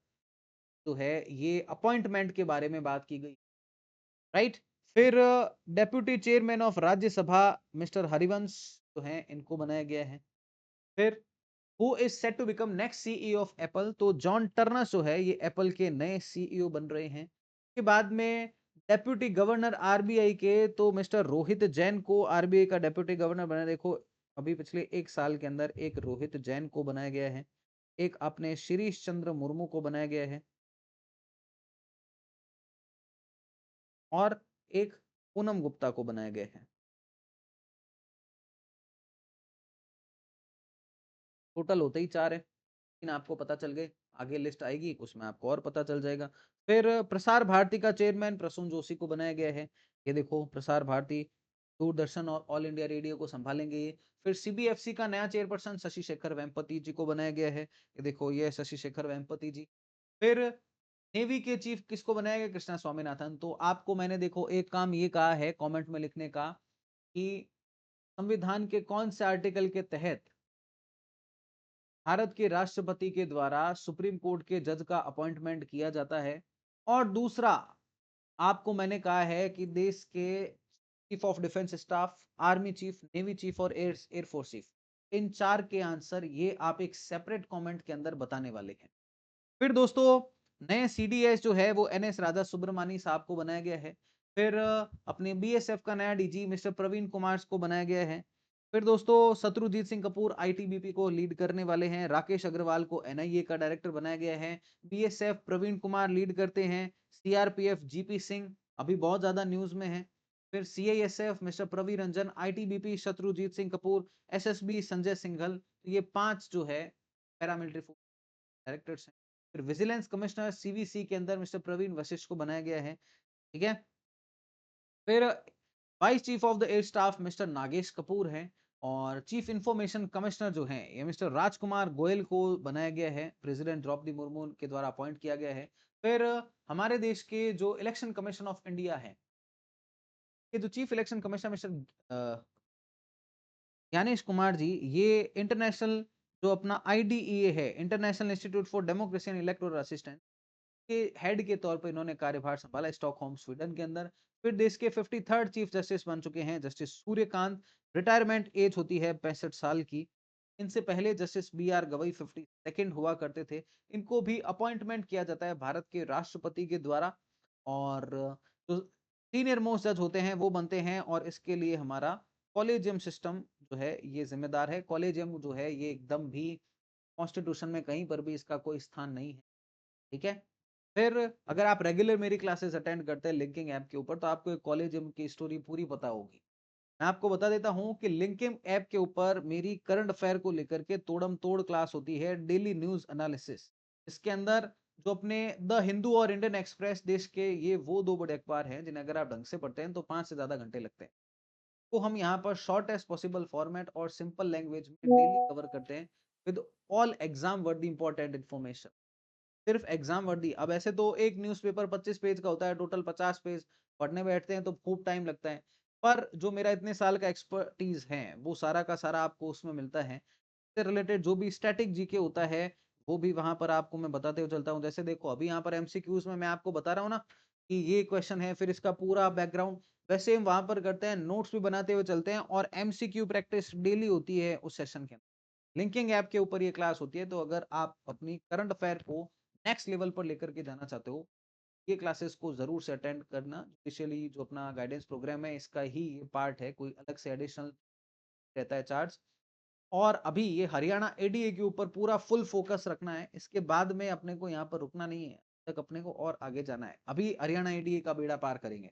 जो है ये अपॉइंटमेंट के बारे में बात की गई। राइट। फिर deputy chairman of Rajya Sabha mister Harivansh जो हैं इनको बनाया गया है। फिर who is set to become next CEO of Apple, तो जॉन टर्नर जो है ये एप्पल के नए सीईओ बन रहे हैं। के बाद में डेप्यूटी गवर्नर आरबीआई के, तो मिस्टर रोहित जैन को आरबीआई का डेप्यूटी गवर्नर बनाया। देखो अभी पिछले 1 साल के अंदर एक रोहित जैन को बनाया गया है, एक अपने शिरीष चंद्र मुर्मू को बनाया गया है, और एक पूनम गुप्ता को बनाया गया है। टोटल होते ही 4 है, लेकिन आपको पता चल गए, आगे लिस्ट आएगी उसमें आपको और पता चल जाएगा। फिर प्रसार भारती का चेयरमैन प्रसून जोशी को बनाया गया है। ये देखो प्रसार भारती, दूरदर्शन और ऑल इंडिया रेडियो को संभालेंगे ये। फिर सीबीएफसी का नया चेयरपर्सन शशि शेखर वेम्पति जी को बनाया गया है। ये देखो ये शशि शेखर वेम्पति जी। फिर नेवी के चीफ किसको बनाया गया? कृष्णा स्वामीनाथन। तो आपको मैंने देखो एक काम ये कहा है कमेंट में लिखने का कि संविधान के कौन से आर्टिकल के तहत भारत के राष्ट्रपति के द्वारा सुप्रीम कोर्ट के जज का अपॉइंटमेंट किया जाता है। और दूसरा आपको मैंने कहा है कि देश के chief of defence staff, army chief, navy chief और एयरफोर्स चीफ, इन 4 के आंसर ये आप एक सेपरेट कमेंट के अंदर बताने वाले हैं। फिर दोस्तों नए सीडीएस जो है वो एनएस राधा सुब्रमणी साहब को बनाया गया है। फिर अपने बीएसएफ का नया डीजी मिस्टर प्रवीण कुमार को बनाया गया है। फिर दोस्तों शत्रुजीत सिंह कपूर आईटीबीपी को लीड करने वाले हैं। राकेश अग्रवाल को एनआईए का डायरेक्टर बनाया गया है। बीएसएफ प्रवीण कुमार लीड करते हैं। सीआरपीएफ जीपी सिंह अभी बहुत ज्यादा न्यूज में है। फिर CISF mister Praveen Ranjan, ITBP Shatrujeet Singh Kapoor, SSB Sanjay Singhal. ये 5 जो है पैरामिलिट्री फोर्स डायरेक्टर्स हैं। फिर विजिलेंस कमिश्नर सीवीसी के अंदर मिस्टर प्रवीण वशिष्ठ को बनाया गया है। ठीक है। फिर vice chief of the air staff mister Nagesh Kapoor है। और चीफ इंफॉर्मेशन कमिश्नर जो है ये मिस्टर राजकुमार गोयल को बनाया गया है, प्रेसिडेंट द्रौपदी मुर्मू के द्वारा अपॉइंट किया गया है। फिर हमारे देश के जो इलेक्शन कमीशन ऑफ इंडिया है, ये जो chief election commissioner mister Gyanesh Kumar ji, ये इंटरनेशनल जो अपना आईडीईए है, international institute for democracy and electoral assistance के हेड के तौर पर इन्होंने कार्यभार संभाला स्टॉकहोम स्वीडन के अंदर। फिर देश के 53rd चीफ जस्टिस बन चुके हैं जस्टिस सूर्यकांत। रिटायरमेंट एज होती है 65 साल की। इनसे पहले justice B are Gavai 52nd हुआ करते थे। इनको भी अपॉइंटमेंट किया जाता है भारत के राष्ट्रपति के द्वारा। और जो सीनियर मोस्ट जज होते हैं वो बनते हैं, और इसके लिए हमारा कॉलेजियम सिस्टम जो है ये जिम्मेदार है। कॉलेजियम जो है ये एकदम भी कॉन्स्टिट्यूशन में कहीं पर भी इसका कोई स्थान नहीं है। ठीक है। फिर अगर आप रेगुलर मेरी क्लासेस अटेंड करते हैं लिंकिंग ऐप के ऊपर, तो आपको एक कॉलेजियम की स्टोरी पूरी पता होगी। मैं आपको बता देता हूं कि लिंकिंग ऐप के ऊपर मेरी करंट अफेयर को लेकर के तोड़म तोड़ क्लास होती है, डेली न्यूज एनालिसिस। इसके अंदर जो अपने द हिंदू और इंडियन एक्सप्रेस देश के, ये वो 2 बड़े अखबार हैं जिन्हें अगर आप ढंग से पढ़ते हैं तो 5 से ज्यादा घंटे लगते हैं। तो हम यहाँ पर शॉर्ट एज पॉसिबल फॉर्मेट और सिंपल लैंग्वेज में डेली कवर करते हैं विद ऑल एग्जाम वर्दी इंपॉर्टेंट इन्फॉर्मेशन। सिर्फ एग्जाम वर्दी। अब ऐसे तो एक न्यूज़पेपर 25 पेज का होता है, टोटल 50 पेज पढ़ने बैठते हैं तो खूब टाइम लगता है। पर जो मेरा इतने साल का एक्सपर्टीज है वो सारा का सारा आपको उसमें मिलता है। इससे रिलेटेड जो भी स्टैटिक जीके होता है वो भी वहां पर आपको मैं बताते हुए चलता हूँ। जैसे देखो अभी यहाँ पर एमसीक्यूज में मैं आपको बता रहा हूँ ना कि ये क्वेश्चन है, फिर इसका पूरा बैकग्राउंड, वैसे हम वहां पर करते हैं, नोट्स भी बनाते हुए चलते हैं, और एमसीक्यू प्रैक्टिस डेली होती है उस सेशन के अंदर। लिंकिंग ऐप के ऊपर ये क्लास होती है। तो अगर आप अपनी करंट अफेयर को नेक्स्ट लेवल पर लेकर के जाना चाहते हो, ये क्लासेस को जरूर से अटेंड करना। स्पेशली जो अपना गाइडेंस प्रोग्राम है इसका ही ये पार्ट है, कोई अलग से एडिशनल रहता है चार्ज। और अभी ये हरियाणा एडीए के ऊपर पूरा फुल फोकस रखना है, इसके बाद में अपने को यहाँ पर रुकना नहीं है, तक अपने को और आगे जाना है। अभी हरियाणा एडीए का बेड़ा पार करेंगे।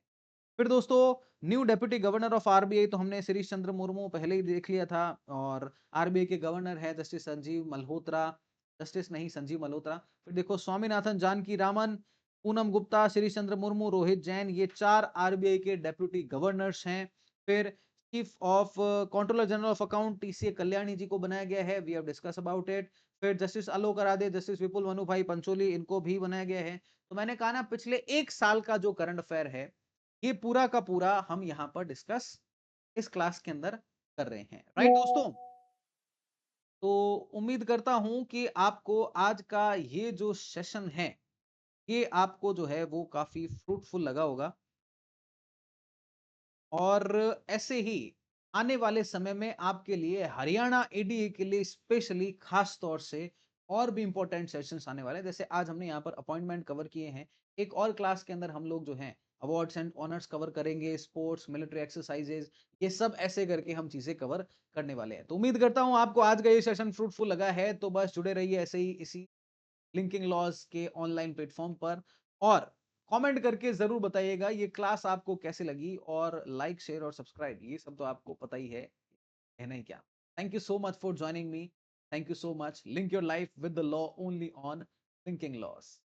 फिर दोस्तों new deputy governor of RBI, तो हमने श्रीश चंद्र मुर्मू पहले ही देख लिया था। और आरबीआई के गवर्नर है जस्टिस संजीव मल्होत्रा, जस्टिस नहीं संजीव मल्होत्रा। फिर देखो स्वामीनाथन, जानकी रामन, पूनम गुप्ता, श्रीश चंद्र मुर्मू, रोहित जैन, ये 4 आरबीआई के डेप्यूटी गवर्नर्स हैं। फिर chief of controller general of account TCA Kalyani ji को बनाया गया है, we have discuss about it. फिर justice Alok Aradhe, justice Vipul Manubhai Pancholi, इनको भी बनाया गया है। तो मैंने कहा ना पिछले 1 साल का जो करंट अफेयर है ये पूरा का पूरा हम यहाँ पर डिस्कस इस क्लास के अंदर कर रहे हैं। राइट दोस्तों। तो उम्मीद करता हूं कि आपको आज का ये जो सेशन है ये आपको जो है वो काफी फ्रूटफुल लगा होगा। और ऐसे ही आने वाले समय में आपके लिए हरियाणा एडीए के लिए स्पेशली खास तौर से और भी इंपॉर्टेंट सेशंस आने वाले हैं। जैसे आज हमने यहाँ पर अपॉइंटमेंट कवर किए हैं। एक और क्लास के अंदर हम लोग जो हैं अवार्ड्स एंड ऑनर्स कवर करेंगे, स्पोर्ट्स, मिलिट्री एक्सरसाइजेज, ये सब ऐसे करके हम चीजें कवर करने वाले हैं। तो उम्मीद करता हूँ आपको आज का ये सेशन फ्रूटफुल लगा है। तो बस जुड़े रहिए ऐसे ही इसी लिंकिंग लॉज के ऑनलाइन प्लेटफॉर्म पर और कमेंट करके जरूर बताइएगा ये क्लास आपको कैसे लगी और लाइक शेयर और सब्सक्राइब ये सब तो आपको पता ही है नहीं क्या। Thank you so much for joining me. Thank you so much. Link your life with the law only on linking loss.